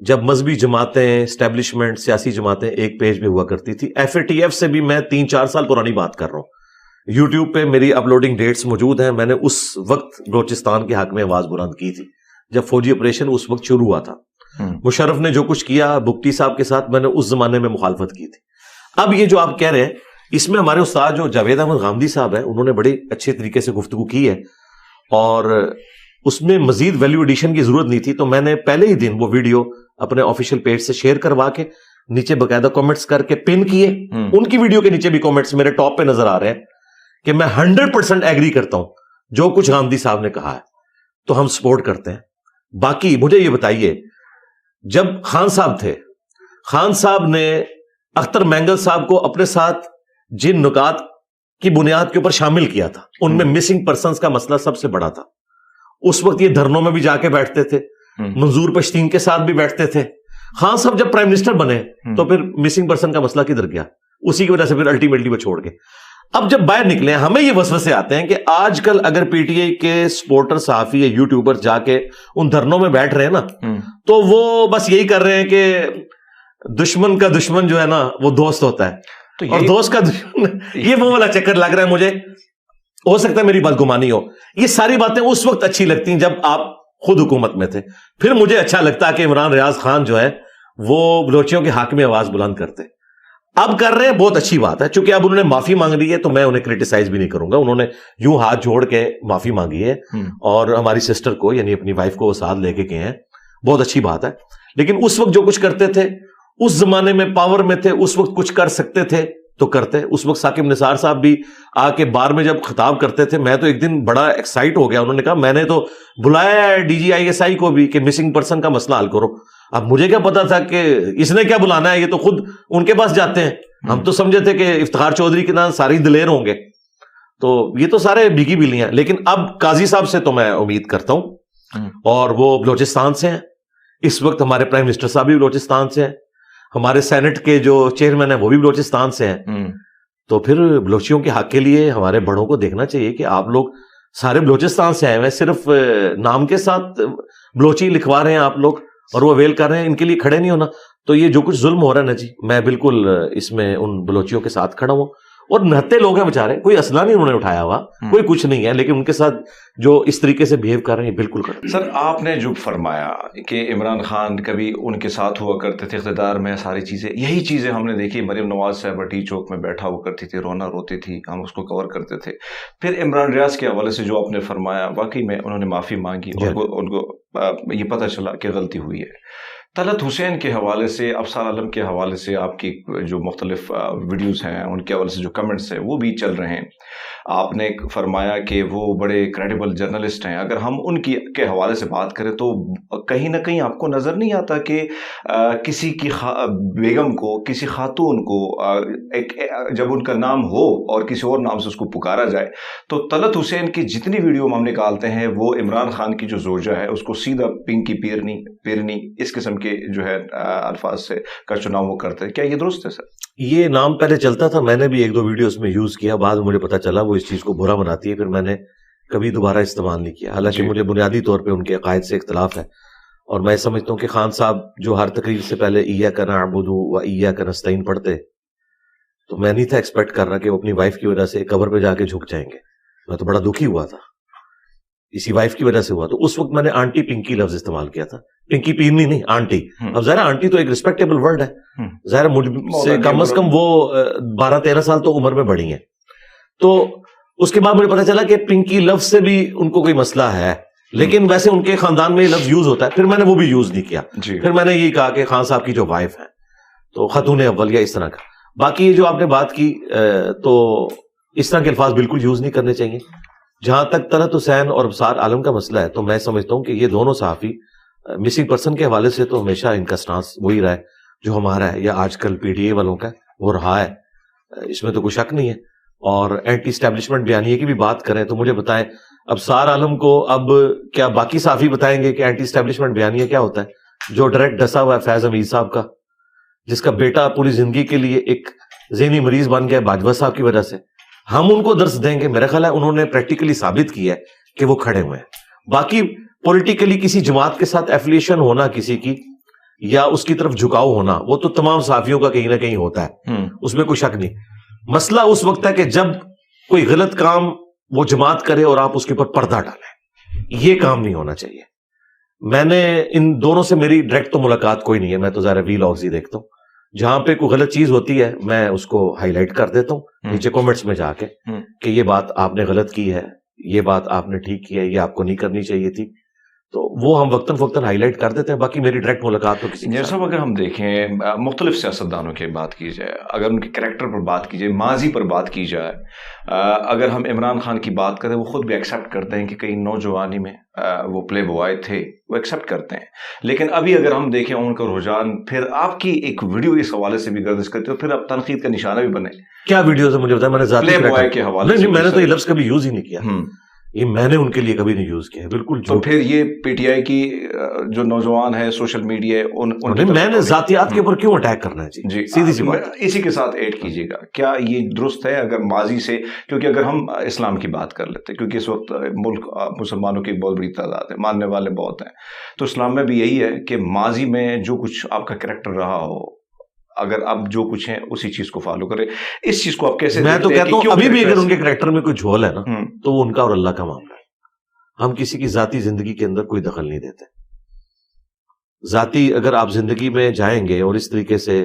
جب مذہبی جماعتیں, اسٹیبلشمنٹ, سیاسی جماعتیں ایک پیج میں ہوا کرتی تھی. ایف اے ٹی ایف سے بھی میں 3-4 سال پرانی بات کر رہا ہوں, یوٹیوب پہ میری اپلوڈنگ ڈیٹس موجود ہیں. میں نے اس وقت بلوچستان کے حق میں آواز بلند کی تھی جب فوجی آپریشن اس وقت شروع ہوا تھا. مشرف نے جو کچھ کیا بگٹی صاحب کے ساتھ, میں نے اس زمانے میں مخالفت کی تھی. اب یہ جو آپ کہہ رہے ہیں اس میں ہمارے استاد جو جاوید احمد غامدی صاحب ہیں, انہوں نے بڑے اچھے طریقے سے گفتگو کی ہے اور اس میں مزید ویلیو ایڈیشن کی ضرورت نہیں تھی. تو میں نے پہلے ہی دن وہ ویڈیو اپنے آفیشیل پیج سے شیئر کروا کے نیچے باقاعدہ کامنٹس کر کے پن کیے. ان کی ویڈیو کے نیچے بھی کامنٹس میرے ٹاپ پہ نظر آ رہے ہیں کہ میں 100% ایگری کرتا ہوں جو کچھ غامدی صاحب نے کہا ہے, تو ہم سپورٹ کرتے ہیں. باقی مجھے یہ بتائیے, جب خان صاحب تھے, خان صاحب نے اختر مینگل صاحب کو اپنے ساتھ جن نکات کی بنیاد کے اوپر شامل کیا تھا, ان میں مسنگ پرسنز کا مسئلہ سب سے بڑا تھا. اس وقت یہ دھرنوں میں بھی جا کے بیٹھتے تھے, منظور پشتین کے ساتھ بھی بیٹھتے تھے. خان صاحب جب پرائم منسٹر بنے تو پھر مسنگ پرسن کا مسئلہ کدھر گیا؟ اسی کی وجہ سے پھر الٹیمیٹلی وہ چھوڑ گئے. اب جب باہر نکلے ہمیں یہ وسوسے آتے ہیں کہ آج کل اگر پی ٹی آئی کے سپورٹر, صحافی یا یوٹیوبر جا کے ان دھرنوں میں بیٹھ رہے ہیں نا, تو وہ بس یہی کر رہے ہیں کہ دشمن کا دشمن جو ہے نا وہ دوست ہوتا ہے, اور دوست کا دشمن, یہ وہ والا چکر لگ رہا ہے مجھے. ہو سکتا ہے میری بدگمانی ہو. یہ ساری باتیں اس وقت اچھی لگتی ہیں جب آپ خود حکومت میں تھے. پھر مجھے اچھا لگتا کہ عمران ریاض خان جو ہے وہ بلوچیوں کے حق میں آواز بلند کرتے. اب کر رہے ہیں, بہت اچھی بات ہے. چونکہ اب انہوں نے معافی مانگ لی ہے تو میں انہیں کرٹیسائز بھی نہیں کروں گا. انہوں نے یوں ہاتھ جوڑ کے معافی مانگی ہے اور ہماری سسٹر کو یعنی اپنی وائف کو وہ ساتھ لے کے گئے ہیں, بہت اچھی بات ہے. لیکن اس وقت جو کچھ کرتے تھے, اس زمانے میں پاور میں تھے, اس وقت کچھ کر سکتے تھے تو کرتے. اس وقت ثاقب نثار صاحب بھی آ کے بار میں جب خطاب کرتے تھے, میں تو ایک دن بڑا ایکسائٹ ہو گیا. انہوں نے کہا میں نے تو بلایا ہے DGISI کو بھی کہ مسنگ پرسن کا مسئلہ حل کرو. اب مجھے کیا پتا تھا کہ اس نے کیا بلانا ہے, یہ تو خود ان کے پاس جاتے ہیں. ہم تو سمجھے تھے کہ افتخار چودھری کے نام ساری دلیر ہوں گے, تو یہ تو سارے بھیگی بلیاں. لیکن اب قاضی صاحب سے تو میں امید کرتا ہوں, اور وہ بلوچستان سے ہیں. اس وقت ہمارے پرائم منسٹر صاحب بھی بلوچستان سے ہیں, ہمارے سینٹ کے جو چیئرمین ہیں وہ بھی بلوچستان سے ہیں. تو پھر بلوچیوں کے حق کے لیے ہمارے بڑوں کو دیکھنا چاہیے کہ آپ لوگ سارے بلوچستان سے آئے ہوئے, صرف نام کے ساتھ بلوچی لکھوا رہے ہیں آپ لوگ اور وہ ویل کر رہے ہیں, ان کے لیے کھڑے نہیں ہونا. تو یہ جو کچھ ظلم ہو رہا ہے نا جی, میں بالکل اس میں ان بلوچیوں کے ساتھ کھڑا ہوں. اور نہتے لوگ ہیں بیچارے, کوئی اسلحہ نہیں انہوں نے اٹھایا ہوا, کوئی کچھ نہیں ہے, لیکن ان کے ساتھ جو اس طریقے سے بہیو کر رہے ہیں بالکل کر. سر آپ نے جو فرمایا کہ عمران خان کبھی ان کے ساتھ ہوا کرتے تھے اقتدار میں, ساری چیزیں یہی چیزیں ہم نے دیکھی. مریم نواز صاحبہ ٹی چوک میں بیٹھا ہوا کرتی تھی, رونا روتی تھی, ہم اس کو کور کرتے تھے. پھر عمران ریاض کے حوالے سے جو آپ نے فرمایا, واقعی میں انہوں نے معافی مانگی اور ان کو یہ پتہ چلا کہ غلطی ہوئی ہے. طلعت حسین کے حوالے سے, افسر عالم کے حوالے سے آپ کی جو مختلف ویڈیوز ہیں ان کے حوالے سے جو کمنٹس ہیں وہ بھی چل رہے ہیں. آپ نے فرمایا کہ وہ بڑے کریڈیبل جرنلسٹ ہیں. اگر ہم ان کے حوالے سے بات کریں تو کہیں نہ کہیں آپ کو نظر نہیں آتا کہ کسی کی بیگم کو, کسی خاتون کو جب ان کا نام ہو اور کسی اور نام سے اس کو پکارا جائے تو طلعت حسین کی جتنی ویڈیو ہم نکالتے ہیں وہ عمران خان کی جو زوجہ ہے اس کو سیدھا پنکی پیرنی اس قسم کے جو ہے الفاظ سے کا چناؤ وہ کرتے ہیں. کیا یہ درست ہے سر؟ یہ نام پہلے چلتا تھا, میں نے بھی ایک دو ویڈیوز میں یوز کیا, بعد مجھے پتا چلا وہ اس چیز کو برا بناتی ہے, پھر میں نے کبھی دوبارہ استعمال نہیں کیا. حالانکہ مجھے بنیادی طور پہ ان کے عقائد سے اختلاف ہے, اور میں سمجھتا ہوں کہ خان صاحب جو ہر تقریر سے پہلے ایاک نعبد و ایاک نستعین پڑھتے, تو میں نہیں تھا ایکسپیکٹ کر رہا کہ وہ اپنی وائف کی وجہ سے قبر پہ جا کے جھک جائیں گے. میں تو بڑا دکھی ہوا تھا, اسی وائف کی وجہ سے ہوا. تو اس وقت میں نے آنٹی پنکی لفظ استعمال کیا تھا, پنکی پیرنی نہیں, آنٹی. اب ظاہر آنٹی تو ایک ریسپیکٹیبل ورڈ ہے, ظاہر مجھ سے کم از کم وہ 12-13 سال تو عمر میں بڑی ہیں. تو اس کے بعد مجھے پتا چلا کہ پنکی لفظ سے بھی ان کو کوئی مسئلہ ہے, لیکن ویسے ان کے خاندان میں یہ لفظ یوز ہوتا ہے. پھر میں نے وہ بھی یوز نہیں کیا. پھر میں نے یہی کہا کہ خان صاحب کی جو وائف ہے تو خاتون اول یا اس طرح کا. باقی یہ جو آپ نے بات کی تو اس طرح کے الفاظ بالکل یوز نہیں کرنے چاہیے. جہاں تک طلعت حسین اور ابصار عالم کا مسئلہ ہے تو میں سمجھتا ہوں کہ یہ دونوں صحافی مسنگ پرسن کے حوالے سے تو ہمیشہ ان کا سٹانس وہی رہا ہے جو ہمارا ہے, یا آج کل PTI والوں کا وہ رہا ہے, اس میں تو کوئی شک نہیں ہے. اور اینٹی اسٹیبلشمنٹ بیانیے کی بھی بات کریں تو مجھے بتائیں ابصار عالم کو اب کیا باقی صحافی بتائیں گے کہ اینٹی اسٹیبلشمنٹ بیانیہ کیا ہوتا ہے؟ جو ڈائریکٹ ڈسا ہوا ہے فیض حمید صاحب کا, جس کا بیٹا پوری زندگی کے لیے ایک ذہنی مریض بن گیا باجوہ صاحب کی وجہ سے. ہم ان کو درس دیں گے؟ میرا خیال ہے انہوں نے پریکٹیکلی ثابت کیا ہے کہ وہ کھڑے ہوئے ہیں. باقی پولیٹیکلی کسی جماعت کے ساتھ ایفیلیشن ہونا کسی کی یا اس کی طرف جھکاؤ ہونا وہ تو تمام صحافیوں کا کہیں نہ کہیں ہوتا ہے, اس میں کوئی شک نہیں. مسئلہ اس وقت ہے کہ جب کوئی غلط کام وہ جماعت کرے اور آپ اس کے اوپر پردہ ڈالیں, یہ کام نہیں ہونا چاہیے. میں نے ان دونوں سے میری ڈائریکٹ تو ملاقات کوئی نہیں ہے, میں تو ظاہر ویلاگز ہی دیکھتا ہوں. جہاں پہ کوئی غلط چیز ہوتی ہے میں اس کو ہائی لائٹ کر دیتا ہوں نیچے کامنٹس میں جا کے کہ یہ بات آپ نے غلط کی ہے, یہ بات آپ نے ٹھیک کی ہے, یہ آپ کو نہیں کرنی چاہیے تھی. تو وہ ہم وقتاً فوقتاً ہائی لائٹ کر دیتے ہیں. باقی میری ڈائریکٹ ملاقات تو کسی جیسا اگر ہم دیکھیں مختلف سیاستدانوں کی بات کی جائے, اگر ان کے کریکٹر پر بات کی جائے, ماضی پر بات کی جائے, اگر ہم عمران خان کی بات کریں وہ خود بھی ایکسیپٹ کرتے ہیں کہ کئی نوجوانی میں وہ پلے بوائے تھے, وہ ایکسیپٹ کرتے ہیں. لیکن ابھی اگر ہم دیکھیں ان کا رجحان, پھر آپ کی ایک ویڈیو اس حوالے سے بھی گردش کرتے ہو, پھر آپ تنقید کا نشانہ بھی بنے. کیا ویڈیوز ہے مجھے بتائیں, میں نے ذاتی پلے بوائے کے حوالے سے میں نے تو یہ لفظ کبھی یوز ہی نہیں کیا, یہ میں نے ان کے لیے کبھی نہیں یوز کیا. بالکل. تو پھر یہ PTI کی جو نوجوان ہے سوشل میڈیا میں نے ذاتیات کے اوپر کیوں اٹیک کرنا ہے جی سیدھی سی بات. اسی کے ساتھ ایڈ کیجیے گا, کیا یہ درست ہے اگر ماضی سے, کیونکہ اگر ہم اسلام کی بات کر لیتے, کیونکہ اس وقت ملک مسلمانوں کی بہت بڑی تعداد ہے, ماننے والے بہت ہیں, تو اسلام میں بھی یہی ہے کہ ماضی میں جو کچھ آپ کا کریکٹر رہا ہو, اگر آپ جو کچھ ہیں اسی چیز کو فالو کریں. اس چیز کو آپ کیسے؟ میں تو کہتا ہوں ابھی بھی اگر ان کے کریکٹر میں کوئی جھول ہے نا تو وہ ان کا اور اللہ کا معاملہ ہے. ہم کسی کی ذاتی زندگی کے اندر کوئی دخل نہیں دیتے. ذاتی اگر آپ زندگی میں جائیں گے اور اس طریقے سے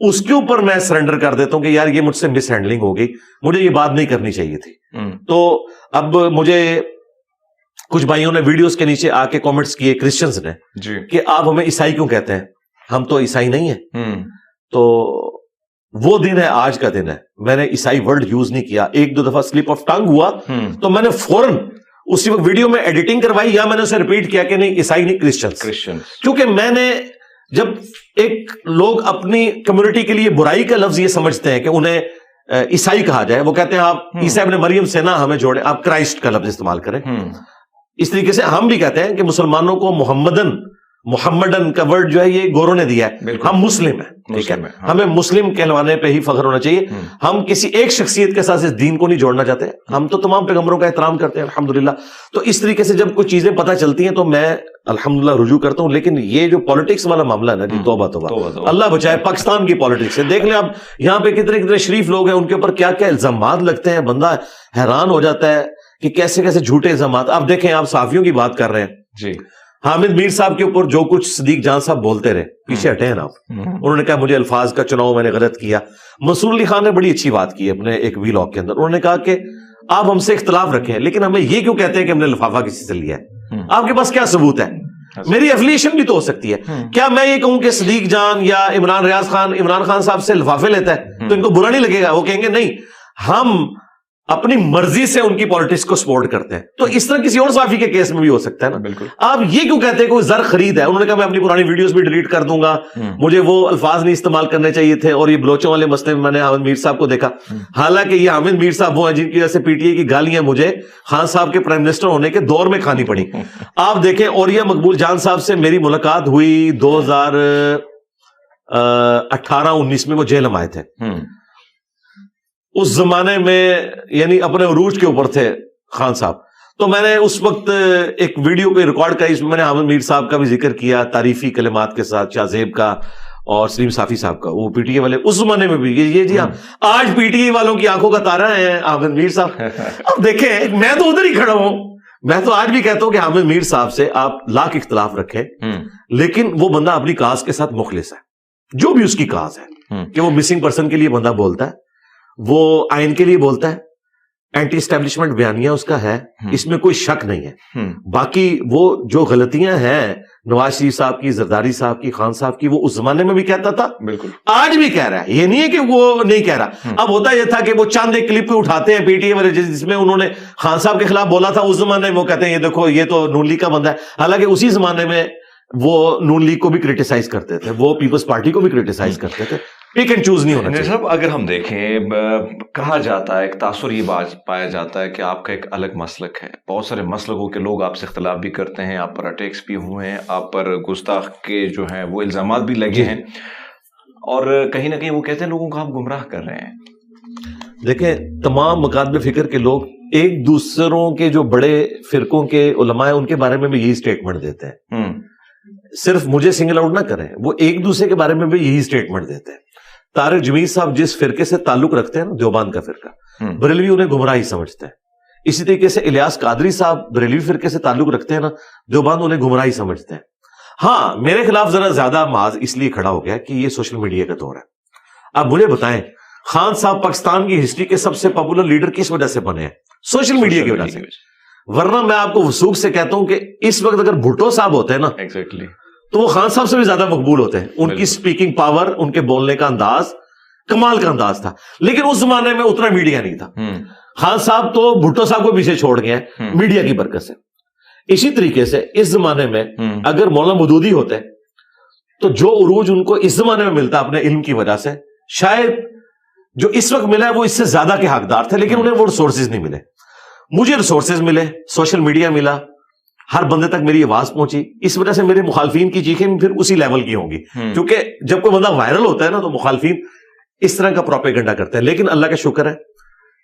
اس کے اوپر میں سرنڈر کر دیتا ہوں کہ یار یہ مجھ سے مس ہینڈلنگ ہو گئی, مجھے یہ بات نہیں کرنی چاہیے تھی. تو اب مجھے کچھ بھائیوں نے ویڈیوز کے نیچے آ کے کامنٹس کیے, کرسچنز نے, کہ آپ ہمیں عیسائی کیوں کہتے ہیں, ہم تو عیسائی نہیں ہیں. تو وہ دن ہے, آج کا دن ہے. میں نے عیسائی ورڈ یوز نہیں کیا. ایک دو دفعہ سلپ آف ٹنگ ہوا تو میں نے فوراً اسی وقت ویڈیو میں ایڈیٹنگ کروائی, یا میں نے اسے ریپیٹ کیا کہ نہیں عیسائی نہیں, کرسچن. کیونکہ میں نے, جب ایک لوگ اپنی کمیونٹی کے لیے برائی کا لفظ یہ سمجھتے ہیں کہ انہیں عیسائی کہا جائے, وہ کہتے ہیں آپ عیسیٰ ابن مریم سے نہ ہمیں جوڑے, آپ کرائسٹ کا لفظ استعمال کریں. اس طریقے سے ہم بھی کہتے ہیں کہ مسلمانوں کو محمدن کا ورڈ جو ہے یہ گوروں نے دیا ہے, ہم مسلم ہیں, ٹھیک ہے, ہمیں مسلم کہلوانے پہ ہی فخر ہونا چاہیے. ہم کسی ایک شخصیت کے ساتھ اس دین کو نہیں جوڑنا چاہتے, ہم تو تمام پیغمبروں کا احترام کرتے ہیں الحمدللہ. تو اس طریقے سے جب کچھ چیزیں پتہ چلتی ہیں تو میں الحمدللہ رجوع کرتا ہوں. لیکن یہ جو پالیٹکس والا معاملہ ہے نا جی, توبہ توبہ, اللہ بچائے پاکستان کی پالیٹکس سے. دیکھ لیں اب یہاں پہ کتنے کتنے شریف لوگ ہیں, ان کے اوپر کیا کیا الزامات لگتے ہیں, بندہ حیران ہو جاتا ہے کہ کیسے کیسے جھوٹے الزامات. آپ دیکھیں, آپ صحافیوں کی بات کر رہے ہیں جی, حامد میر صاحب کے اوپر جو کچھ صدیق جان صاحب بولتے رہے, پیچھے ہٹے ہیں نا آپ, انہوں نے کہا مجھے الفاظ کا چناؤ میں نے غلط کیا. منصور علی خان نے بڑی اچھی بات کی اپنے ایک ویلاگ کے اندر, انہوں نے کہا کہ آپ ہم سے اختلاف رکھیں لیکن ہمیں یہ کیوں کہتے ہیں کہ ہم نے لفافہ کسی سے لیا ہے, آپ کے پاس کیا ثبوت ہے؟ میری افیلیشن بھی تو ہو سکتی ہے. کیا میں یہ کہوں کہ صدیق جان یا عمران خان صاحب سے لفافے لیتا ہے تو ان کو برا نہیں لگے گا؟ وہ کہیں گے نہیں, ہم اپنی مرضی سے ان کی پالیٹکس کو سپورٹ کرتے ہیں. تو اس طرح کسی اور صحافی کے کیس میں بھی ہو سکتا ہے نا. بالکل. آپ یہ کیوں کہتے ہیں کوئی زر خرید ہے؟ انہوں نے کہا میں اپنی پرانی ویڈیوز بھی ڈیلیٹ کر دوں گا, مجھے وہ الفاظ نہیں استعمال کرنے چاہیے تھے. اور یہ بلوچوں والے مسئلے میں نے حامد میر صاحب کو دیکھا, حالانکہ یہ حامد میر صاحب وہ ہیں جن کی وجہ سے پی ٹی اے کی گالیاں مجھے خان صاحب کے پرائم منسٹر ہونے کے دور میں کھانی پڑی. آپ دیکھیں, اوریہ مقبول جان صاحب سے میری ملاقات ہوئی 2018-19 میں, وہ جیل میں آئے تھے. اس زمانے میں یعنی اپنے عروج کے اوپر تھے خان صاحب, تو میں نے اس وقت ایک ویڈیو کو ریکارڈ کیا, اس میں نے حامد میر صاحب کا بھی ذکر کیا تعریفی کلمات کے ساتھ, شاہ زیب کا اور سلیم صافی صاحب کا, وہ پی ٹی اے والے اس زمانے میں بھی. یہ جی ہاں, آج پی ٹی اے والوں کی آنکھوں کا تارا ہے حامد میر صاحب. اب دیکھیں, میں تو ادھر ہی کھڑا ہوں, میں تو آج بھی کہتا ہوں کہ حامد میر صاحب سے آپ لاکھ اختلاف رکھیں, لیکن وہ بندہ اپنی کاز کے ساتھ مخلص ہے, جو بھی اس کی کاز ہے, کہ وہ مسنگ پرسن کے لیے بندہ بولتا ہے, وہ آئین کے لیے بولتا ہے, اینٹی اسٹیبلشمنٹ بیانیہ اس کا ہے, اس میں کوئی شک نہیں ہے. باقی وہ جو غلطیاں ہیں نواز شریف صاحب کی, زرداری صاحب کی, خان صاحب کی, وہ اس زمانے میں بھی کہتا تھا, بالکل آج بھی کہہ رہا ہے. یہ نہیں ہے کہ وہ نہیں کہہ رہا. اب ہوتا یہ تھا کہ وہ چاند ایک کلپ اٹھاتے ہیں پی ٹی اے والے جس میں انہوں نے خان صاحب کے خلاف بولا تھا, اس زمانے میں وہ کہتے ہیں یہ دیکھو یہ تو نون لیگ کا بندہ ہے, حالانکہ اسی زمانے میں وہ نون لیگ کو بھی کرٹیسائز کرتے تھے, وہ پیپلز پارٹی کو بھی کرٹیسائز کرتے تھے. پک اینڈ چوز نہیں ہونا چاہیے. صاحب اگر ہم دیکھیں, کہا جاتا ہے, ایک تاثر یہ بات پایا جاتا ہے کہ آپ کا ایک الگ مسلک ہے, بہت سارے مسلکوں کے لوگ آپ سے اختلاف بھی کرتے ہیں, آپ پر اٹیکس بھی ہوئے ہیں, آپ پر گستاخ کے جو ہیں وہ الزامات بھی لگے ہیں, اور کہیں نہ کہیں وہ کہتے ہیں لوگوں کو آپ گمراہ کر رہے ہیں. دیکھیں, تمام مکاتب فکر کے لوگ ایک دوسروں کے جو بڑے فرقوں کے علماء ہیں ان کے بارے میں بھی یہی سٹیٹمنٹ دیتے ہیں. صرف مجھے سنگل آؤٹ نہ کریں, وہ ایک دوسرے کے بارے میں بھی یہی سٹیٹمنٹ دیتے ہیں. طارق جمیل صاحب جس فرقے سے تعلق رکھتے ہیں نا, دیوبند کا فرقہ, بریلوی انہیں گمراہی سمجھتے ہیں. اسی طریقے سے الیاس قادری صاحب بریلوی فرقے سے تعلق رکھتے ہیں نا, دیوبند انہیں گمراہی سمجھتے ہیں. ہاں, میرے خلاف ذرا زیادہ محاذ اس لیے کھڑا ہو گیا کہ یہ سوشل میڈیا کا دور ہے. اب مجھے بتائیں, خان صاحب پاکستان کی ہسٹری کے سب سے پاپولر لیڈر کس وجہ سے بنے ہیں؟ سوشل میڈیا کی وجہ سے. ورنہ میں آپ کو وثوق سے کہتا ہوں کہ اس وقت اگر بھٹو صاحب ہوتے ہیں نا, تو وہ خان صاحب سے بھی زیادہ مقبول ہوتے ہیں. ان کی سپیکنگ پاور, ان کے بولنے کا انداز کمال کا انداز تھا, لیکن اس زمانے میں اتنا میڈیا نہیں تھا. خان صاحب تو بھٹو صاحب کو پیچھے چھوڑ گئے ہیں میڈیا کی برکت سے. اسی طریقے سے اس زمانے میں اگر مولانا مودودی ہوتے تو جو عروج ان کو اس زمانے میں ملتا اپنے علم کی وجہ سے, شاید جو اس وقت ملا ہے وہ اس سے زیادہ کے حقدار تھے, لیکن انہیں وہ ریسورسز نہیں ملے. مجھے ریسورسز ملے, سوشل میڈیا ملا, ہر بندے تک میری آواز پہنچی. اس وجہ سے میرے مخالفین کی چیخیں پھر اسی لیول کی ہوں گی, کیونکہ جب کوئی بندہ وائرل ہوتا ہے نا تو مخالفین اس طرح کا پروپیگنڈا کرتے ہیں. لیکن اللہ کا شکر ہے,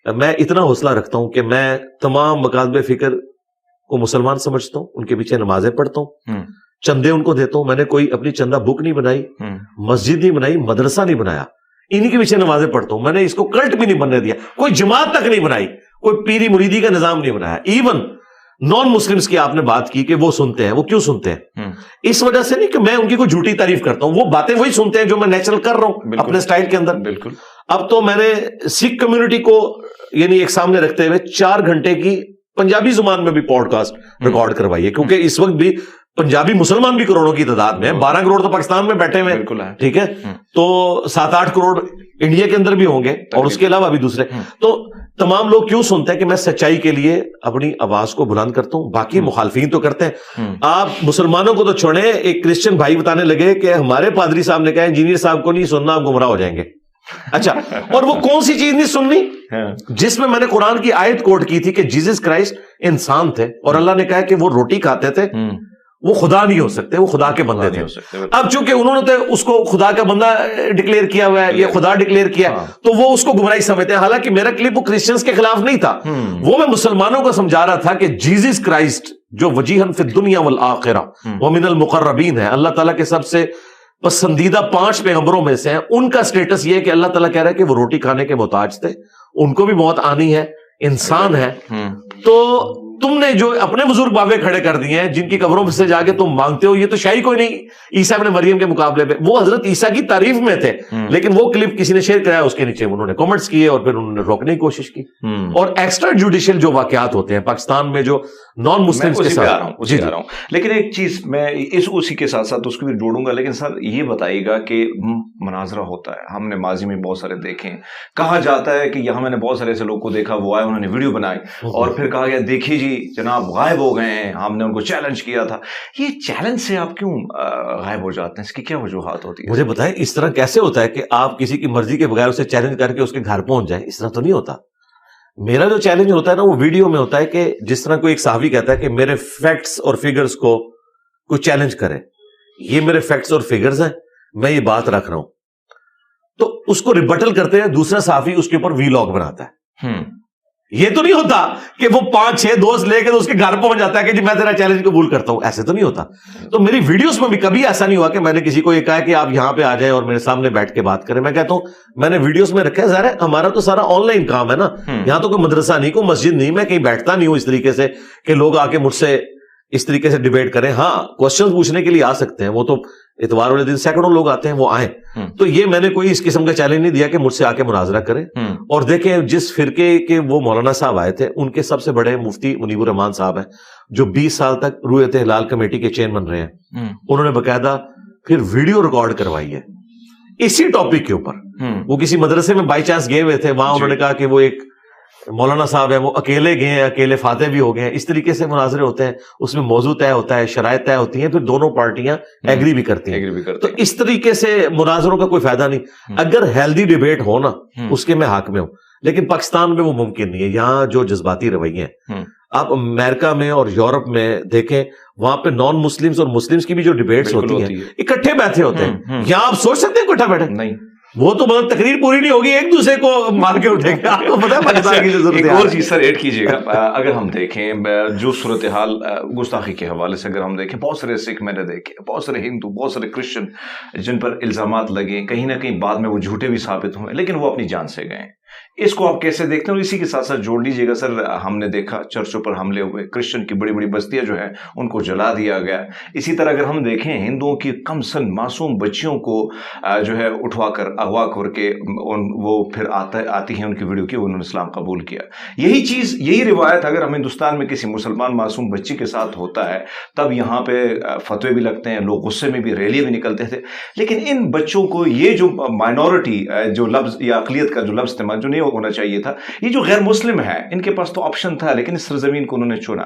میں اتنا حوصلہ رکھتا ہوں کہ میں تمام مکاتب فکر کو مسلمان سمجھتا ہوں, ان کے پیچھے نمازیں پڑھتا ہوں, چندے ان کو دیتا ہوں. میں نے کوئی اپنی چندہ بک نہیں بنائی, مسجد نہیں بنائی, مدرسہ نہیں بنایا, انہی کے پیچھے نمازیں پڑھتا ہوں. میں نے اس کو کلٹ بھی نہیں بننے دیا, کوئی جماعت تک نہیں بنائی, کوئی پیری مریدی کا نظام نہیں بنایا. ایون نان مسلمس کی آپ نے بات کی کہ وہ سنتے ہیں, وہ کیوں سنتے ہیں؟ اس وجہ سے نہیں کہ میں ان کی کوئی جھوٹی تعریف کرتا ہوں, وہ باتیں وہی سنتے ہیں جو میں نیچرل کر رہا ہوں اپنے سٹائل کے اندر. بالکل. اب تو میں نے سکھ کمیونٹی کو یعنی ایک سامنے رکھتے ہوئے 4 گھنٹے کی پنجابی زبان میں بھی پوڈ کاسٹ ریکارڈ کروائی ہے, کیونکہ اس وقت بھی پنجابی مسلمان بھی کروڑوں کی تعداد میں ہیں, 12 کروڑ تو پاکستان میں بیٹھے ہوئے, ٹھیک ہے, تو 7-8 کروڑ انڈیا کے اندر بھی ہوں گے, اور اس کے علاوہ بھی دوسرے. تو تمام لوگ کیوں سنتے ہیں کہ میں سچائی کے لیے اپنی آواز کو بلند کرتا ہوں, باقی مخالفین تو کرتے ہیں. آپ مسلمانوں کو تو چھوڑیں, ایک کرسچن بھائی بتانے لگے کہ ہمارے پادری صاحب نے کہا انجینئر صاحب کو نہیں سننا, آپ گمراہ ہو جائیں گے. اچھا, اور وہ کون سی چیز نہیں سننی جس میں نے قرآن کی آیت کوٹ کی تھی کہ جیسس کرائسٹ انسان تھے, اور اللہ نے کہا کہ وہ روٹی کھاتے تھے, وہ خدا نہیں ہو سکتے, وہ خدا کے بندے تھے. اب چونکہ انہوں نے اس کو خدا کا بندہ ڈکلیئر کیا ہوا ہے, یہ خدا ڈکلیئر کیا, تو وہ اس کو گمراہی سمجھتے ہیں. حالانکہ میرا کلپ وہ کرسچنز کے خلاف نہیں تھا, وہ میں مسلمانوں کو سمجھا رہا تھا کہ جیسس کرائسٹ جو وجیہن فی الدنیا والآخرہ ومن المقربین ہے, اللہ تعالیٰ کے سب سے پسندیدہ 5 پیغمبروں میں سے ہیں, ان کا سٹیٹس یہ ہے کہ اللہ تعالیٰ کہہ رہا ہے کہ وہ روٹی کھانے کے محتاج تھے, ان کو بھی موت آنی ہے, انسان ہے. تو تم نے جو اپنے بزرگ بابے کھڑے کر دیے ہیں جن کی قبروں سے جا کے تم مانگتے ہو, یہ تو شاہی کوئی نہیں عیسیٰ ابن مریم کے مقابلے پہ. وہ حضرت عیسیٰ کی تعریف میں تھے, لیکن وہ کلپ کسی نے شیئر کرایا, اس کے نیچے انہوں نے کامنٹس کیے اور پھر انہوں نے روکنے کی کوشش کی. اور ایکسٹرا جوڈیشل جو واقعات ہوتے ہیں پاکستان میں جو نان مسلم کے ساتھ آ رہا ہوں, لیکن ایک چیز میں اسی کے ساتھ ساتھ اس کو بھی جوڑوں گا. لیکن سر یہ بتائیے گا کہ مناظرہ ہوتا ہے, ہم نے ماضی میں بہت سارے دیکھے ہیں, کہا جاتا ہے کہ یہاں میں نے بہت سارے ایسے لوگ کو دیکھا, وہ آئے انہوں نے ویڈیو بنائی اور پھر کہا گیا دیکھیے جی جناب غائب ہو گئے ہیں, ہم نے ان کو چیلنج کیا تھا. یہ چیلنج سے آپ کیوں غائب ہو جاتے ہیں, اس کی کیا وجوہات ہوتی ہے؟ مجھے بتائیں اس طرح کیسے ہوتا ہے کہ آپ کسی کی مرضی کے بغیر اسے چیلنج کر کے اس کے گھر پہنچ جائیں, اس طرح تو نہیں ہوتا. میرا جو چیلنج ہوتا ہے نا وہ ویڈیو میں ہوتا ہے کہ جس طرح کوئی ایک صحافی کہتا ہے کہ میرے فیکٹس اور فگرز کو کوئی چیلنج کرے, یہ میرے فیکٹس اور فگرز ہیں, میں یہ بات رکھ رہا ہوں, تو اس کو ریبٹل کرتے ہیں دوسرا صحافی اس کے اوپر ویلاگ بناتا ہے. یہ تو نہیں ہوتا کہ وہ 5-6 دوست لے کے اس کے گھر پہنچ جاتا ہے کہ جی میں تیرا چیلنج قبول کرتا ہوں, ایسے تو نہیں ہوتا. تو میری ویڈیوز میں بھی کبھی ایسا نہیں ہوا کہ میں نے کسی کو یہ کہا کہ آپ یہاں پہ آ جائیں اور میرے سامنے بیٹھ کے بات کریں. میں کہتا ہوں میں نے ویڈیوز میں رکھا ہے, ظاہر ہے ہمارا تو سارا آن لائن کام ہے نا, یہاں تو کوئی مدرسہ نہیں, کوئی مسجد نہیں, میں کہیں بیٹھتا نہیں ہوں اس طریقے سے کہ لوگ آ کے مجھ سے اس طریقے سے ڈیبیٹ کریں. ہاں کوشچن پوچھنے کے لیے آ سکتے ہیں, وہ تو اتوار والے دن سینکڑوں لوگ آتے ہیں, وہ آئیں. تو یہ میں نے کوئی اس قسم کا چیلنج نہیں دیا کہ مجھ سے آ کے مناظرہ کریں. اور دیکھیں جس فرقے کے وہ مولانا صاحب آئے تھے ان کے سب سے بڑے مفتی منیب الرحمان صاحب ہیں, جو 20 سال تک رویت ہلال کمیٹی کے چیئرمین رہے ہیں. انہوں نے باقاعدہ پھر ویڈیو ریکارڈ کروائی ہے اسی ٹاپک کے اوپر. وہ کسی مدرسے میں بائی چانس گئے ہوئے تھے, وہاں انہوں نے کہا کہ وہ ایک مولانا صاحب ہیں, وہ اکیلے گئے ہیں, اکیلے فاتح بھی ہو گئے ہیں. اس طریقے سے مناظرے ہوتے ہیں, اس میں موضوع طے ہوتا ہے, شرائط طے ہوتی ہیں, پھر دونوں پارٹیاں ایگری بھی کرتی ہیں. تو اس طریقے سے مناظروں کا کوئی فائدہ نہیں. اگر ہیلدی ڈیبیٹ ہو نا اس کے میں حق میں ہوں, لیکن پاکستان میں وہ ممکن نہیں ہے. یہاں جو جذباتی رویے ہیں, آپ امریکہ میں اور یورپ میں دیکھیں, وہاں پہ نان مسلمز اور مسلمز کی بھی جو ڈیبیٹس ہوتی ہیں اکٹھے بیٹھے ہوتے ہیں. یہاں آپ سوچ سکتے ہیں اکٹھا بیٹھے نہیں, وہ تو مطلب تقریر پوری نہیں ہوگی, ایک دوسرے کو مار کے اٹھے گا. آپ کو پتا ہے پاکستان کی ضرورت ہے. ایک اور چیز سر ایڈ کیجیے گا, اگر ہم دیکھیں جو صورتحال گستاخی کے حوالے سے اگر ہم دیکھیں, بہت سارے سکھ میں نے دیکھے, بہت سارے ہندو, بہت سارے کرسچن جن پر الزامات لگے, کہیں نہ کہیں بعد میں وہ جھوٹے بھی ثابت ہوئے, لیکن وہ اپنی جان سے گئے. اس کو آپ کیسے دیکھتے ہیں؟ اور اسی کے ساتھ ساتھ جوڑ لیجیے گا سر, ہم نے دیکھا چرچوں پر حملے ہوئے, کرسچن کی بڑی بڑی بستیاں جو ہیں ان کو جلا دیا گیا. اسی طرح اگر ہم دیکھیں ہندوؤں کی کم سن معصوم بچیوں کو جو ہے اٹھوا کر اغوا کر کے وہ پھر آتی ہیں ان کی ویڈیو کی, انہوں نے اسلام قبول کیا. یہی چیز, یہی روایت اگر ہم ہندوستان میں کسی مسلمان معصوم بچی کے ساتھ ہوتا ہے, تب یہاں پہ فتوے بھی لگتے ہیں, لوگ غصے میں بھی, ریلیاں بھی نکلتے تھے. لیکن ان بچوں کو یہ جو مائنورٹی جو لفظ یا اقلیت کا جو لفظ استعمال جو نہیں ہونا چاہیے تھا, یہ جو غیر مسلم ہے, ان کے پاس تو آپشن تھا, لیکن اس سرزمین کو انہوں نے چنا.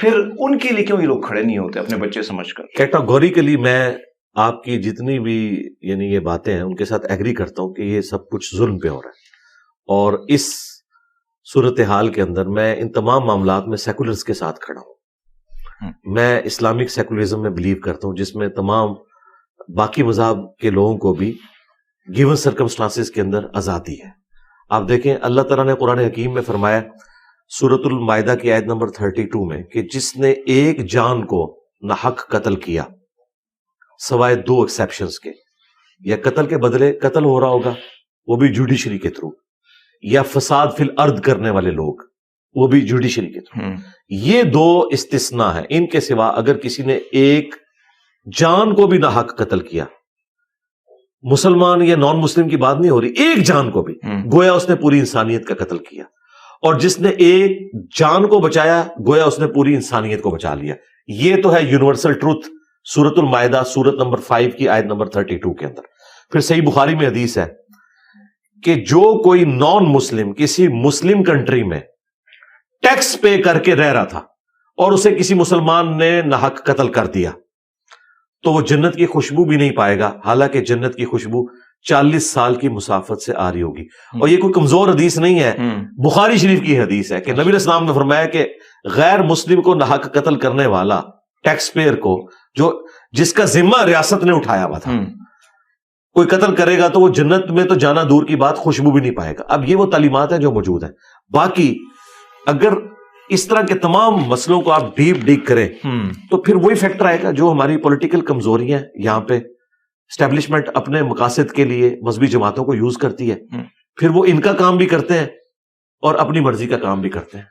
پھر ان کے لیے کیوں یہ لوگ کھڑے نہیں ہوتے اپنے بچے سمجھ کر؟ کیٹاگوریکلی میں آپ کی جتنی بھی یعنی یہ باتیں ہیں ان کے ساتھ ایگری کرتا ہوں کہ یہ سب کچھ ظلم پہ ہو رہا ہے. اور اس صورتحال کے اندر میں ان تمام معاملات میں سیکولرز کے ساتھ کھڑا ہوں. میں اسلامک سیکولرزم میں بلیو کرتا ہوں, جس میں تمام باقی مذہب کے لوگوں کو بھی گیون سرکمسٹانسز کے اندر آزادی ہے. آپ دیکھیں اللہ تعالیٰ نے قرآن حکیم میں فرمایا سورۃ المائدہ کی آیت نمبر 32 میں کہ جس نے ایک جان کو ناحق قتل کیا سوائے 2 ایکسیپشنز کے, یا قتل کے بدلے قتل ہو رہا ہوگا وہ بھی جوڈیشری کے تھرو, یا فساد فی الارض کرنے والے لوگ, وہ بھی جوڈیشری کے تھرو. یہ 2 استثناء ہیں. ان کے سوا اگر کسی نے ایک جان کو بھی ناحق قتل کیا، مسلمان یا نان مسلم کی بات نہیں ہو رہی، ایک جان کو بھی، گویا اس نے پوری انسانیت کا قتل کیا. اور جس نے ایک جان کو بچایا گویا اس نے پوری انسانیت کو بچا لیا. یہ تو ہے یونیورسل ٹروتھ سورۃ المائدہ سورت نمبر 5 کی آیت نمبر 32 کے اندر. پھر صحیح بخاری میں حدیث ہے کہ جو کوئی نان مسلم کسی مسلم کنٹری میں ٹیکس پے کر کے رہ رہا تھا اور اسے کسی مسلمان نے ناحق قتل کر دیا تو وہ جنت کی خوشبو بھی نہیں پائے گا، حالانکہ جنت کی خوشبو 40 سال کی مسافت سے آ رہی ہوگی. اور یہ کوئی کمزور حدیث نہیں ہے، بخاری شریف کی حدیث ہے کہ نبی علیہ السلام نے فرمایا کہ غیر مسلم کو ناحق قتل کرنے والا ٹیکس پیئر کو، جس کا ذمہ ریاست نے اٹھایا ہوا تھا، کوئی قتل کرے گا تو وہ جنت میں تو جانا دور کی بات خوشبو بھی نہیں پائے گا. اب یہ وہ تعلیمات ہیں جو موجود ہیں. باقی اگر اس طرح کے تمام مسئلوں کو آپ ڈیپ کریں تو پھر وہی فیکٹر آئے گا جو ہماری پولیٹیکل کمزوری ہیں. یہاں پہ اسٹیبلشمنٹ اپنے مقاصد کے لیے مذہبی جماعتوں کو یوز کرتی ہے، پھر وہ ان کا کام بھی کرتے ہیں اور اپنی مرضی کا کام بھی کرتے ہیں.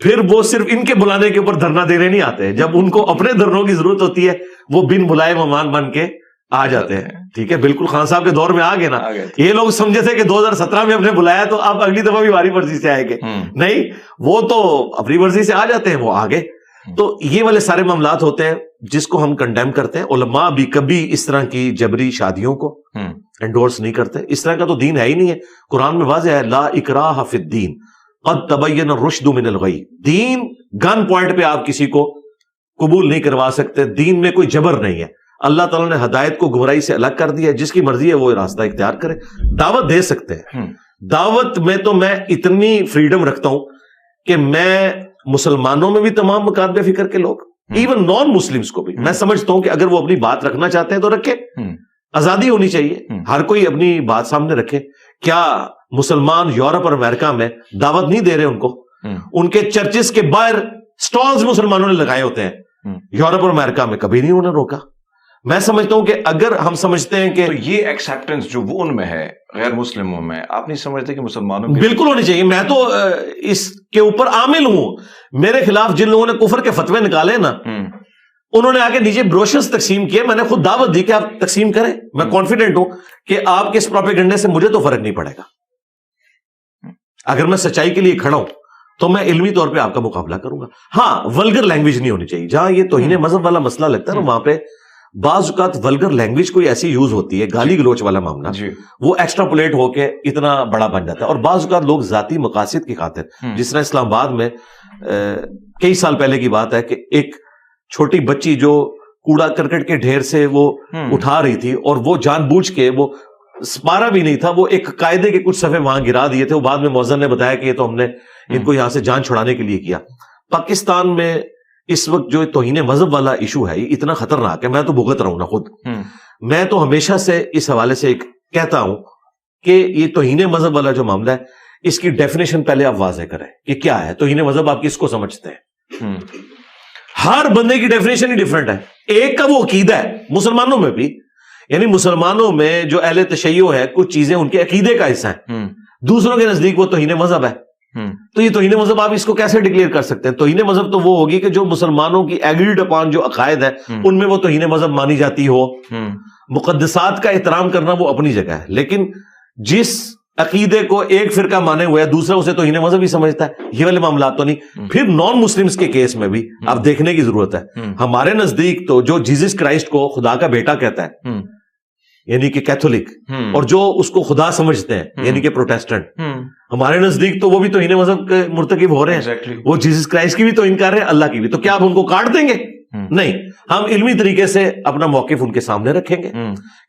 پھر وہ صرف ان کے بلانے کے اوپر دھرنا دینے نہیں آتے، جب ان کو اپنے دھرنوں کی ضرورت ہوتی ہے وہ بن بلائے مہمان بن کے آ جاتے ہیں. ٹھیک ہے، بالکل خان صاحب کے دور میں آ گئے نا. یہ لوگ سمجھے تھے کہ 2017 میں ہم نے بلایا تو آپ اگلی دفعہ بھی ہماری مرضی سے آئے گے، نہیں، وہ تو اپنی مرضی سے آ جاتے ہیں، وہ آگے. تو یہ والے سارے معاملات ہوتے ہیں جس کو ہم کنڈیم کرتے ہیں. علماء بھی کبھی اس طرح کی جبری شادیوں کو انڈورس نہیں کرتے. اس طرح کا تو دین ہے ہی نہیں ہے. قرآن میں واضح ہے لا اکراہ فی الدین قد تبین الرشد من الغی. دین گن پوائنٹ پہ آپ کسی کو قبول نہیں کروا سکتے. دین میں کوئی جبر نہیں ہے. اللہ تعالیٰ نے ہدایت کو گمراہی سے الگ کر دیا ہے. جس کی مرضی ہے وہ راستہ اختیار کرے. دعوت دے سکتے ہیں. دعوت میں تو میں اتنی فریڈم رکھتا ہوں کہ میں مسلمانوں میں بھی تمام مکاتب فکر کے لوگ، ایون نان مسلمز کو بھی میں سمجھتا ہوں کہ اگر وہ اپنی بات رکھنا چاہتے ہیں تو رکھے. آزادی ہونی چاہیے، ہر کوئی اپنی بات سامنے رکھے. کیا مسلمان یورپ اور امریکہ میں دعوت نہیں دے رہے ان کو؟ ان کے چرچز کے باہر سٹالز مسلمانوں نے لگائے ہوتے ہیں. یورپ اور امریکہ میں کبھی نہیں انہوں نے روکا. میں سمجھتا ہوں کہ اگر ہم سمجھتے ہیں کہ یہ ایکسیپٹنس جو وہ ان میں ہے غیر مسلموں میں، آپ نہیں سمجھتے کہ مسلمانوں میں بالکل ہونی چاہیے. میں تو اس کے اوپر عامل ہوں. میرے خلاف جن لوگوں نے کفر کے فتوے نکالے نا، انہوں نے آگے نیچے بروشرز تقسیم کیے. میں نے خود دعوت دی کہ آپ تقسیم کریں. میں کانفیڈنٹ ہوں کہ آپ کے اس پروپیگنڈے سے مجھے تو فرق نہیں پڑے گا. اگر میں سچائی کے لیے کھڑا ہوں تو میں علمی طور پہ آپ کا مقابلہ کروں گا. ہاں، ولگر لینگویج نہیں ہونی چاہیے. جہاں یہ توہین مذہب والا مسئلہ لگتا ہے نا، وہاں پہ بعض اوقات ولگر لینگویج کوئی ایسی یوز ہوتی ہے، گالی گلوچ والا معاملہ، وہ ایکسٹراپولیٹ ہو کے اتنا بڑا بن جاتا ہے. اور بعض اوقات لوگ ذاتی مقاصد کی خاطر، جس طرح اسلام آباد میں کئی سال پہلے کی بات ہے کہ ایک چھوٹی بچی جو کوڑا کرکٹ کے ڈھیر سے وہ اٹھا رہی تھی اور وہ جان بوجھ کے، وہ سپارہ بھی نہیں تھا، وہ ایک قاعدے کے کچھ صفحے وہاں گرا دیے تھے. وہ بعد میں مؤذن نے بتایا کہ یہ تو ہم نے ان کو یہاں سے جان چھڑانے کے لیے کیا. پاکستان میں اس وقت جو توہین مذہب والا ایشو ہے یہ اتنا خطرناک ہے. میں تو بھگت رہا ہوں نا خود. میں تو ہمیشہ سے اس حوالے سے کہتا ہوں کہ یہ توہین مذہب والا جو معاملہ ہے، اس کی ڈیفینیشن پہلے آپ واضح کریں کہ کیا ہے توہین مذہب. آپ کس کو سمجھتے ہیں؟ ہر بندے کی ڈیفینیشن ہی ڈفرینٹ ہے. ایک کا وہ عقیدہ ہے، مسلمانوں میں بھی، یعنی مسلمانوں میں جو اہل تشیع ہے کچھ چیزیں ان کے عقیدے کا حصہ ہیں، دوسروں کے نزدیک وہ توہین مذہب ہے. تو یہ توہین مذہب آپ اس کو کیسے ڈکلیئر کر سکتے ہیں؟ توہین مذہب تو وہ ہوگی کہ جو مسلمانوں کی ایگریڈ اپان جو عقائد ہے ان میں وہ توہین مذہب مانی جاتی ہو. مقدسات کا احترام کرنا وہ اپنی جگہ ہے، لیکن جس عقیدے کو ایک فرقہ مانے ہوئے ہے دوسرا اسے توہین مذہب ہی سمجھتا ہے، یہ والے معاملات تو نہیں. پھر نان مسلمز کے کیس میں بھی آپ دیکھنے کی ضرورت ہے. ہمارے نزدیک تو جو جیزس کرائسٹ کو خدا کا بیٹا کہتا ہے یعنی کہ کیتھولک، اور جو اس کو خدا سمجھتے ہیں یعنی کہ پروٹیسٹنٹ، ہمارے نزدیک تو وہ بھی توہین مذہب کے مرتکب ہو رہے ہیں. وہ جیزس کرائسٹ کی بھی توہین کر رہے ہیں، اللہ کی بھی. تو کیا آپ ان کو کاٹ دیں گے؟ نہیں، ہم علمی طریقے سے اپنا موقف ان کے سامنے رکھیں گے،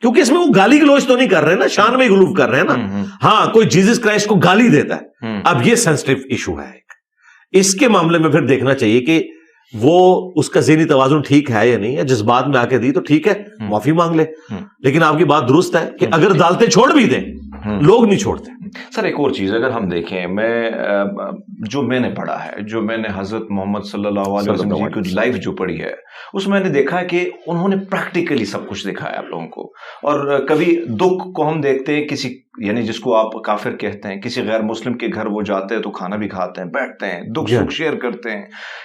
کیونکہ اس میں وہ گالی گلوچ تو نہیں کر رہے نا، شان میں غلوف کر رہے ہیں نا. ہاں، کوئی جیزس کرائسٹ کو گالی دیتا ہے، اب یہ سینسٹیو ایشو ہے. اس کے معاملے میں پھر دیکھنا چاہیے کہ وہ اس کا ذہنی توازن ٹھیک ہے یا نہیں ہے. جذبات میں آ کے دی تو ٹھیک ہے، معافی مانگ لے. لیکن آپ کی بات درست ہے کہ اگر عدالتیں چھوڑ بھی دیں، لوگ نہیں چھوڑتے. سر ایک اور چیز اگر ہم دیکھیں، میں جو میں نے پڑھا ہے, جو میں نے حضرت محمد صلی اللہ علیہ وسلم جی کی لائف جو پڑھی ہے, اس میں نے دیکھا کہ انہوں نے پریکٹیکلی سب کچھ دکھایا آپ لوگوں کو. اور کبھی دکھ کو ہم دیکھتے ہیں کسی, یعنی جس کو آپ کافر کہتے ہیں, کسی غیر مسلم کے گھر وہ جاتے ہیں تو کھانا بھی کھاتے ہیں, بیٹھتے ہیں, دکھ سکھ شیئر کرتے ہیں.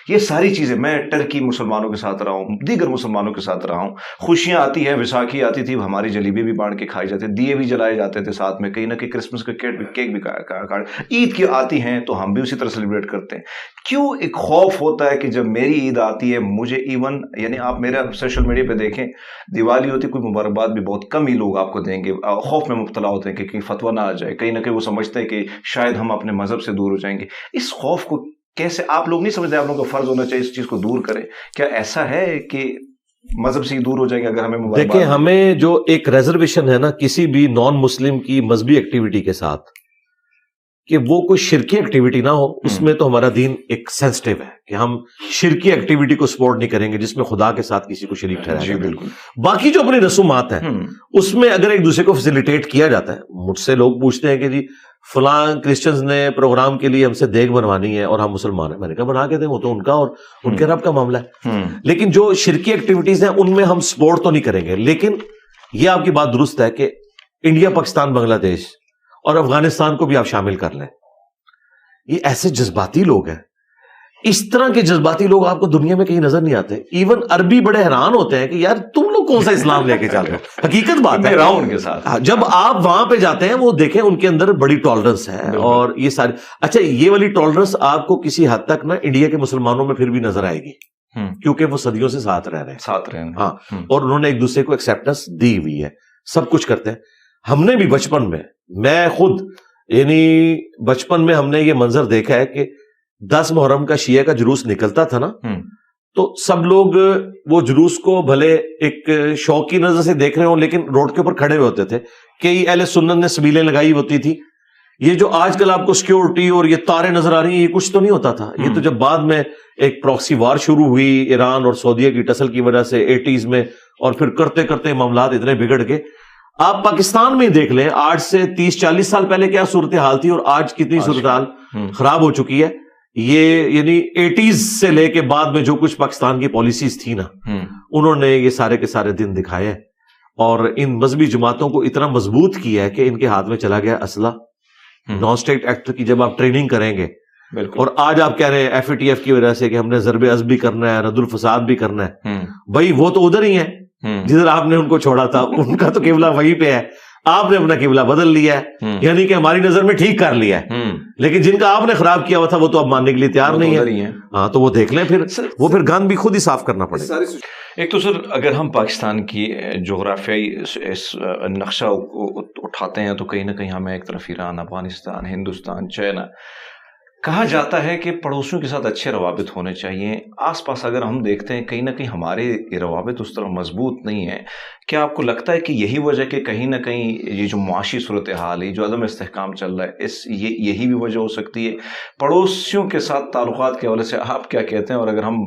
یہ ساری چیزیں, میں ٹرکی مسلمانوں کے ساتھ رہا ہوں, دیگر مسلمانوں کے ساتھ رہا ہوں. خوشیاں آتی ہیں, ویساکھی آتی تھی, ہماری جلیبی بھی بانٹ کے کھائی جاتی, دیے بھی جلائے جاتے تھے ساتھ میں, کہیں نہ کہیں کرسمس کا کیک بھی عید کی آتی ہیں تو ہم بھی اسی طرح سیلیبریٹ کرتے ہیں. کیوں ایک خوف ہوتا ہے کہ جب میری عید آتی ہے مجھے ایون, یعنی آپ میرا سوشل میڈیا پہ دیکھیں, دیوالی ہوتی ہے, کوئی مبارکباد بھی بہت کم ہی لوگ آپ کو دیں گے, خوف میں مبتلا ہوتے ہیں کہ کہیں فتویٰ نہ آ جائے, کہیں نہ کہیں وہ سمجھتے ہیں کہ شاید ہم اپنے مذہب سے دور ہو جائیں گے. اس خوف کو کیسے آپ لوگ نہیں سمجھتے, آپ لوگوں کا فرض ہونا چاہیے اس چیز کو دور کریں؟ کیا ایسا ہے کہ مذہب سے دور ہو جائیں گے اگر ہمیں مبارکباد؟ دیکھیں, ہمیں جو ایک ریزرویشن ہے نا کسی بھی نان مسلم کی مذہبی ایکٹیویٹی کے ساتھ, کہ وہ کوئی شرکی ایکٹیویٹی نہ ہو, اس میں تو ہمارا دین ایک سینسٹیو ہے کہ ہم شرکی ایکٹیویٹی کو سپورٹ نہیں کریں گے جس میں خدا کے ساتھ کسی کو شریک ٹھہرایا جائے. بالکل. باقی جو اپنی رسومات ہیں اس میں اگر ایک دوسرے کو فیسیلیٹیٹ کیا جاتا ہے, مجھ سے لوگ پوچھتے ہیں کہ جی فلاں کرسچنز نے پروگرام کے لیے ہم سے دیگ بنوانی ہے اور ہم مسلمان ہیں, میں نے کہا بنا کے دیں, وہ تو ان کا اور ان کے رب کا معاملہ ہے. لیکن جو شرکی ایکٹیویٹیز ہیں ان میں ہم سپورٹ تو نہیں کریں گے. لیکن یہ آپ کی بات درست ہے کہ انڈیا, پاکستان, بنگلہ دیش اور افغانستان کو بھی آپ شامل کر لیں, یہ ایسے جذباتی لوگ ہیں. اس طرح کے جذباتی لوگ آپ کو دنیا میں کہیں نظر نہیں آتے. ایون عربی بڑے حیران ہوتے ہیں کہ یار تم لوگ کون سا اسلام لے کے چل رہے ہو. حقیقت بات ہے, ان کے ساتھ جب آپ وہاں پہ جاتے ہیں وہ دیکھیں ان کے اندر بڑی ٹالرنس ہے. اور یہ ساری, اچھا یہ والی ٹالرنس آپ کو کسی حد تک نا انڈیا کے مسلمانوں میں پھر بھی نظر آئے گی, کیونکہ وہ صدیوں سے ساتھ رہ رہے ہیں. ہاں, اور انہوں نے ایک دوسرے کو ایکسیپٹنس دی ہوئی ہے, سب کچھ کرتے ہیں. ہم نے بھی بچپن میں خود, یعنی بچپن میں ہم نے یہ منظر دیکھا ہے کہ 10 محرم کا شیعہ کا جلوس نکلتا تھا نا, تو سب لوگ وہ جلوس کو بھلے ایک شوق کی نظر سے دیکھ رہے ہوں لیکن روڈ کے اوپر کھڑے ہوئے ہوتے تھے. کئی اہل سنت نے سبیلیں لگائی ہوتی تھی. یہ جو آج کل آپ کو سیکیورٹی اور یہ تاریں نظر آ رہی ہیں, یہ کچھ تو نہیں ہوتا تھا. یہ تو جب بعد میں ایک پراکسی وار شروع ہوئی ایران اور سعودیہ کی ٹسل کی وجہ سے 80s میں, اور پھر کرتے کرتے معاملات اتنے بگڑ گئے. آپ پاکستان میں دیکھ لیں, آج سے 30-40 سال پہلے کیا صورتحال تھی اور آج کتنی صورتحال خراب ہو چکی ہے. یہ یعنی 80s سے لے کے بعد میں جو کچھ پاکستان کی پالیسیز تھی نا, انہوں نے یہ سارے کے سارے دن دکھائے, اور ان مذہبی جماعتوں کو اتنا مضبوط کیا ہے کہ ان کے ہاتھ میں چلا گیا اسلحہ. نان اسٹیٹ ایکٹ کی جب آپ ٹریننگ کریں گے, اور آج آپ کہہ رہے ہیں FATF کی وجہ سے کہ ہم نے ضرب عضب بھی کرنا ہے, رد الفساد بھی کرنا ہے, بھائی وہ تو ادھر ہی ہے جدھر آپ نے ان کو چھوڑا تھا, ان کا تو قبلہ وہیں پہ ہے, آپ نے اپنا قبلہ بدل لیا ہے, یعنی کہ ہماری نظر میں ٹھیک کر لیا ہے. لیکن جن کا آپ نے خراب کیا ہوا تھا وہ تو اب ماننے کے لیے تیار نہیں ہے. ہاں, تو وہ دیکھ لیں, پھر گند بھی خود ہی صاف کرنا پڑے گا. ایک تو سر, اگر ہم پاکستان کی جغرافیائی نقشہ اٹھاتے ہیں تو کہیں نہ کہیں ہمیں ایک طرف ایران, افغانستان, ہندوستان, چائنا, کہا جاتا ہے کہ پڑوسیوں کے ساتھ اچھے روابط ہونے چاہیے. آس پاس اگر ہم دیکھتے ہیں کہیں نہ کہیں ہمارے روابط اس طرح مضبوط نہیں ہیں. کیا آپ کو لگتا ہے کہ یہی وجہ کہ کہیں نہ کہیں یہ جو معاشی صورتحال ہے, جو عدم استحکام چل رہا ہے, یہی بھی وجہ ہو سکتی ہے پڑوسیوں کے ساتھ تعلقات کے حوالے سے؟ آپ کیا کہتے ہیں؟ اور اگر ہم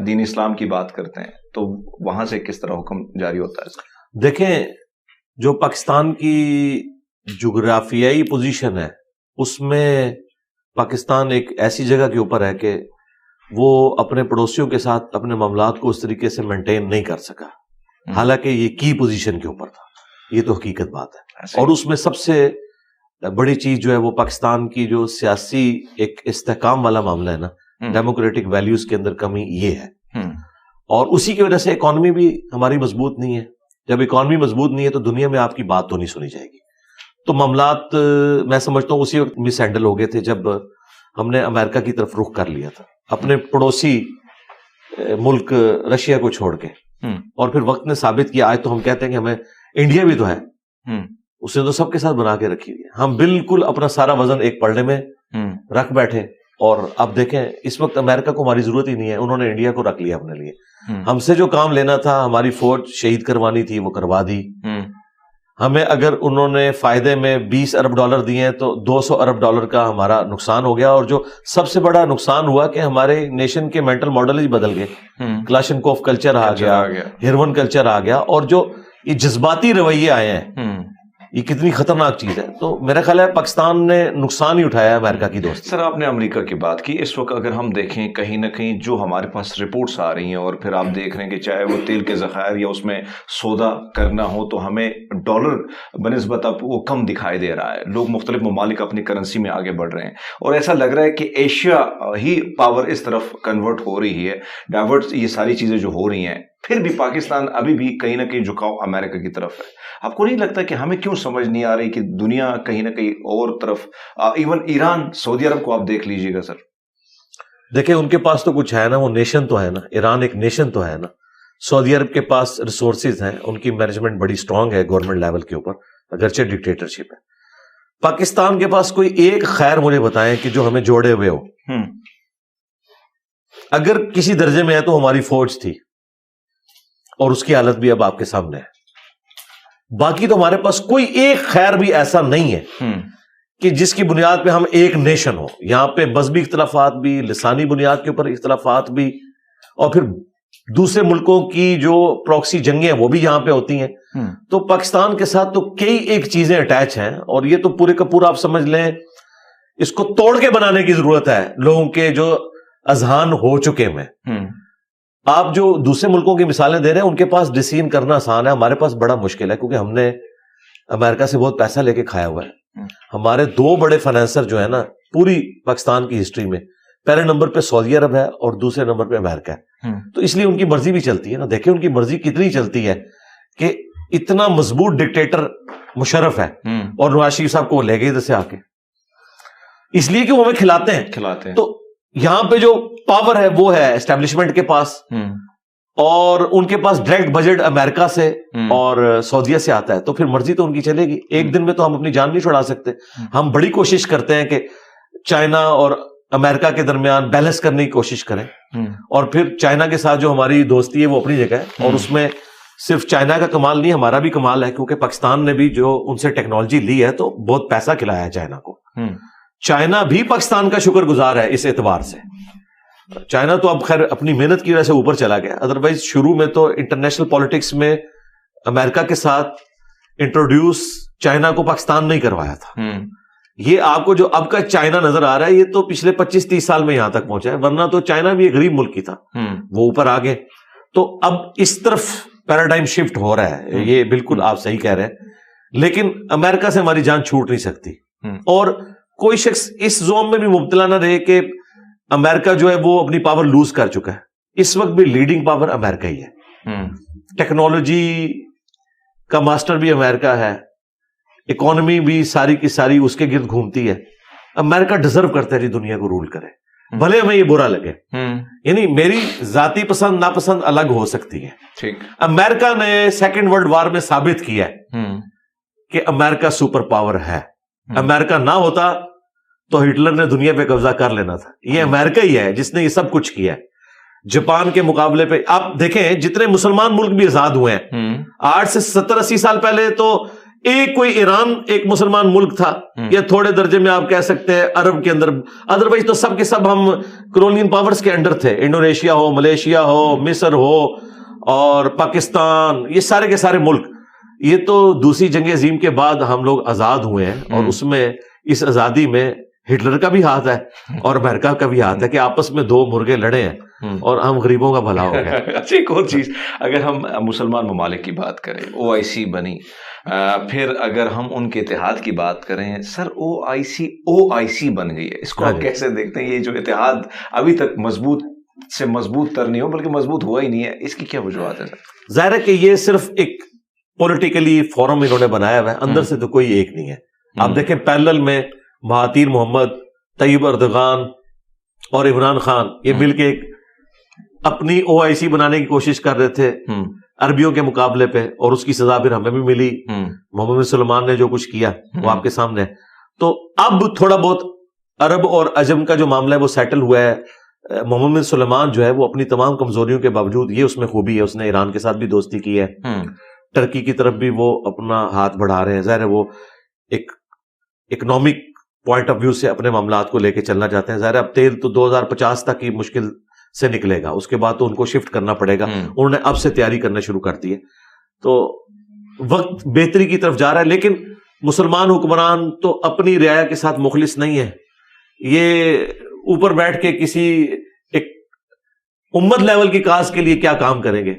دین اسلام کی بات کرتے ہیں تو وہاں سے کس طرح حکم جاری ہوتا ہے؟ دیکھیں, جو پاکستان کی جغرافیائی پوزیشن ہے اس میں پاکستان ایک ایسی جگہ کے اوپر ہے کہ وہ اپنے پڑوسیوں کے ساتھ اپنے معاملات کو اس طریقے سے مینٹین نہیں کر سکا, حالانکہ یہ کی پوزیشن کے اوپر تھا. یہ تو حقیقت بات ہے. اور اس میں سب سے بڑی چیز جو ہے وہ پاکستان کی جو سیاسی ایک استحکام والا معاملہ ہے نا, ڈیموکریٹک ویلیوز کے اندر کمی یہ ہے. اور اسی کی وجہ سے اکانومی بھی ہماری مضبوط نہیں ہے. جب اکانومی مضبوط نہیں ہے تو دنیا میں آپ کی بات تو نہیں سنی جائے گی. تو معاملات میں سمجھتا ہوں اسی وقت مس ہینڈل ہو گئے تھے جب ہم نے امریکہ کی طرف رخ کر لیا تھا, اپنے پڑوسی ملک رشیا کو چھوڑ کے. اور پھر وقت نے ثابت کیا, آج تو ہم کہتے ہیں کہ ہمیں انڈیا بھی تو ہے, اس نے تو سب کے ساتھ بنا کے رکھی ہوئی ہے. ہم بالکل اپنا سارا وزن ایک پلڑے میں رکھ بیٹھے, اور اب دیکھیں اس وقت امریکہ کو ہماری ضرورت ہی نہیں ہے, انہوں نے انڈیا کو رکھ لیا اپنے لیے. ہم سے جو کام لینا تھا, ہماری فوج شہید کروانی تھی, وہ کروا دی. ہمیں اگر انہوں نے فائدے میں $20 ارب دیے ہیں تو $200 ارب کا ہمارا نقصان ہو گیا. اور جو سب سے بڑا نقصان ہوا کہ ہمارے نیشن کے مینٹل ماڈل ہی بدل گئے. کلاشنکوف کلچر آ گیا, ہیروین کلچر آ گیا, اور جو یہ جذباتی رویے آئے ہیں یہ کتنی خطرناک چیز ہے. تو میرا خیال ہے پاکستان نے نقصان ہی اٹھایا ہے امریکہ کی دوستی. سر آپ نے امریکہ کی بات کی, اس وقت اگر ہم دیکھیں کہیں نہ کہیں جو ہمارے پاس رپورٹس آ رہی ہیں, اور پھر آپ دیکھ رہے ہیں کہ چاہے وہ تیل کے ذخائر یا اس میں سودا کرنا ہو, تو ہمیں ڈالر بنسبت اب وہ کم دکھائی دے رہا ہے. لوگ مختلف ممالک اپنی کرنسی میں آگے بڑھ رہے ہیں, اور ایسا لگ رہا ہے کہ ایشیا ہی پاور اس طرف کنورٹ ہو رہی ہے, ڈائیورٹ یہ ساری چیزیں جو ہو رہی ہیں. پھر بھی پاکستان ابھی بھی کہیں نہ کہیں جھکاؤ امریکہ کی طرف ہے. آپ کو نہیں لگتا کہ ہمیں کیوں سمجھ نہیں آ رہی کہ دنیا کہیں نہ کہیں اور طرف, ایون ایران, سعودی عرب کو آپ دیکھ لیجئے گا سر. دیکھیں ان کے پاس تو کچھ ہے نا, وہ نیشن تو ہے نا, ایران ایک نیشن تو ہے نا. سعودی عرب کے پاس ریسورسز ہیں, ان کی مینجمنٹ بڑی سٹرونگ ہے گورنمنٹ لیول کے اوپر, اگرچہ ڈکٹیٹرشپ ہے. پاکستان کے پاس کوئی ایک خیر مجھے بتائیں کہ جو ہمیں جوڑے ہوئے ہو. اگر کسی درجے میں ہے تو ہماری فوج تھی, اور اس کی حالت بھی اب آپ کے سامنے ہے. باقی تو ہمارے پاس کوئی ایک خیر بھی ایسا نہیں ہے کہ جس کی بنیاد پہ ہم ایک نیشن ہو. یہاں پہ مذہبی اختلافات بھی, لسانی بنیاد کے اوپر اختلافات بھی, اور پھر دوسرے ملکوں کی جو پراکسی جنگیں ہیں وہ بھی یہاں پہ ہوتی ہیں. تو پاکستان کے ساتھ تو کئی ایک چیزیں اٹیچ ہیں, اور یہ تو پورے کا پورا آپ سمجھ لیں اس کو توڑ کے بنانے کی ضرورت ہے لوگوں کے جو اذہان ہو چکے ہیں. آپ جو دوسرے ملکوں کی مثالیں دے رہے ہیں ان کے پاس ڈسیزن کرنا آسان ہے, ہمارے پاس بڑا مشکل ہے, کیونکہ ہم نے امریکہ سے بہت پیسہ لے کے کھایا ہوا ہے. ہمارے دو بڑے فائنینسر جو ہے نا پوری پاکستان کی ہسٹری میں, پہلے نمبر پہ سعودی عرب ہے اور دوسرے نمبر پہ امریکہ ہے. تو اس لیے ان کی مرضی بھی چلتی ہے نا. دیکھیں ان کی مرضی کتنی چلتی ہے کہ اتنا مضبوط ڈکٹیٹر مشرف ہے, اور نواز شریف صاحب کو وہ لے گئے ادھر سے آ کے, اس لیے کہ وہ ہمیں کھلاتے ہیں. تو یہاں پہ جو پاور ہے وہ ہے اسٹیبلشمنٹ کے پاس, اور ان کے پاس ڈائریکٹ بجٹ امریکہ سے اور سعودیہ سے آتا ہے. تو پھر مرضی تو ان کی چلے گی. ایک دن میں تو ہم اپنی جان نہیں چھڑا سکتے. ہم بڑی کوشش کرتے ہیں کہ چائنا اور امریکہ کے درمیان بیلنس کرنے کی کوشش کریں, اور پھر چائنا کے ساتھ جو ہماری دوستی ہے وہ اپنی جگہ ہے, اور اس میں صرف چائنا کا کمال نہیں ہمارا بھی کمال ہے, کیونکہ پاکستان نے بھی جو ان سے ٹیکنالوجی لی ہے تو بہت پیسہ کھلایا ہے چائنا کو. چائنا بھی پاکستان کا شکر گزار ہے اس اعتبار سے. چائنا تو اب خیر اپنی محنت کی وجہ سے اوپر چلا گیا, ادروائز شروع میں تو انٹرنیشنل پالیٹکس میں امریکہ کے ساتھ انٹروڈیوس چائنا کو پاکستان نہیں کروایا تھا. یہ آپ کو جو اب کا چائنا نظر آ رہا ہے یہ تو پچھلے 25-30 سال میں یہاں تک پہنچا ہے, ورنہ تو چائنا بھی ایک غریب ملک ہی تھا, وہ اوپر آ گئے. تو اب اس طرف پیراڈائم شفٹ ہو رہا ہے, یہ بالکل آپ صحیح کہہ رہے ہیں. لیکن امریکہ سے ہماری جان چھوٹ نہیں سکتی, اور کوئی شخص اس زوم میں بھی مبتلا نہ رہے کہ امریکہ جو ہے وہ اپنی پاور لوز کر چکا ہے. اس وقت بھی لیڈنگ پاور امریکہ ہی ہے. ٹیکنالوجی کا ماسٹر بھی امریکہ ہے, اکانومی بھی ساری کی ساری اس کے گرد گھومتی ہے. امریکہ ڈیزرو کرتا ہے جی دنیا کو رول کرے, بھلے ہمیں یہ برا لگے. یعنی میری ذاتی پسند ناپسند الگ ہو سکتی ہے. امریکہ نے سیکنڈ ورلڈ وار میں ثابت کیا ہے کہ امریکہ سپر پاور ہے. امریکہ نہ ہوتا تو ہٹلر نے دنیا پہ قبضہ کر لینا تھا. یہ امریکہ ہی ہے جس نے یہ سب کچھ کیا ہے. جاپان کے مقابلے پہ آپ دیکھیں جتنے مسلمان ملک بھی آزاد ہوئے ہیں, 8 سے 70-80 سال پہلے تو ایک کوئی ایران ایک مسلمان ملک تھا, یا تھوڑے درجے میں آپ کہہ سکتے ہیں عرب کے اندر, ادروائز تو سب کے سب ہم کولونین پاورز کے انڈر تھے. انڈونیشیا ہو, ملیشیا ہو, مصر ہو, اور پاکستان, یہ سارے کے سارے ملک. یہ تو دوسری جنگ عظیم کے بعد ہم لوگ آزاد ہوئے ہیں, اور اس میں اس آزادی میں ہٹلر کا بھی ہاتھ ہے اور امریکہ کا بھی ہاتھ ہے کہ آپس میں دو مرغے لڑے ہیں اور ہم غریبوں کا بھلا ہو گیا. اچھا ایک اور چیز, اگر ہم مسلمان ممالک کی بات کریں, OIC بنی, پھر اگر ہم ان کے اتحاد کی بات کریں, سر OIC بن گئی ہے, اس کو آپ کیسے دیکھتے ہیں؟ یہ جو اتحاد ابھی تک مضبوط سے مضبوط تر نہیں ہو بلکہ مضبوط ہوا ہی نہیں ہے, اس کی کیا وجوہات ہے سر؟ ظاہر ہے کہ یہ صرف ایک پولیٹیکلی فورم انہوں نے بنایا ہوا ہے, اندر سے تو کوئی ایک نہیں ہے. آپ دیکھیں پیرلل میں مہاتیر محمد, طیب اردغان اور عمران خان یہ مل کے ایک اپنی OIC بنانے کی کوشش کر رہے تھے عربیوں کے مقابلے پہ, اور اس کی سزا پھر ہمیں بھی ملی. محمد بن سلمان نے جو کچھ کیا وہ آپ کے سامنے ہے. تو اب تھوڑا بہت عرب اور عجم کا جو معاملہ ہے وہ سیٹل ہوا ہے. محمد بن سلمان جو ہے وہ اپنی تمام کمزوریوں کے باوجود, یہ اس میں خوبی ہے, اس نے ایران کے ساتھ بھی دوستی کی ہے, ٹرکی کی طرف بھی وہ اپنا ہاتھ بڑھا رہے ہیں. ظاہر ہے وہ ایک اکنامک پوائنٹ آف ویو سے اپنے معاملات کو لے کے چلنا چاہتے ہیں. ظاہر ہے اب تیل تو 2050 تک کی مشکل سے نکلے گا, اس کے بعد تو ان کو شفٹ کرنا پڑے گا. انہوں نے اب سے تیاری کرنا شروع کر دی ہے. تو وقت بہتری کی طرف جا رہا ہے، لیکن مسلمان حکمران تو اپنی رعایا کے ساتھ مخلص نہیں ہے. یہ اوپر بیٹھ کے کسی ایک امت لیول کی کاز کے لیے کیا کام کریں گے؟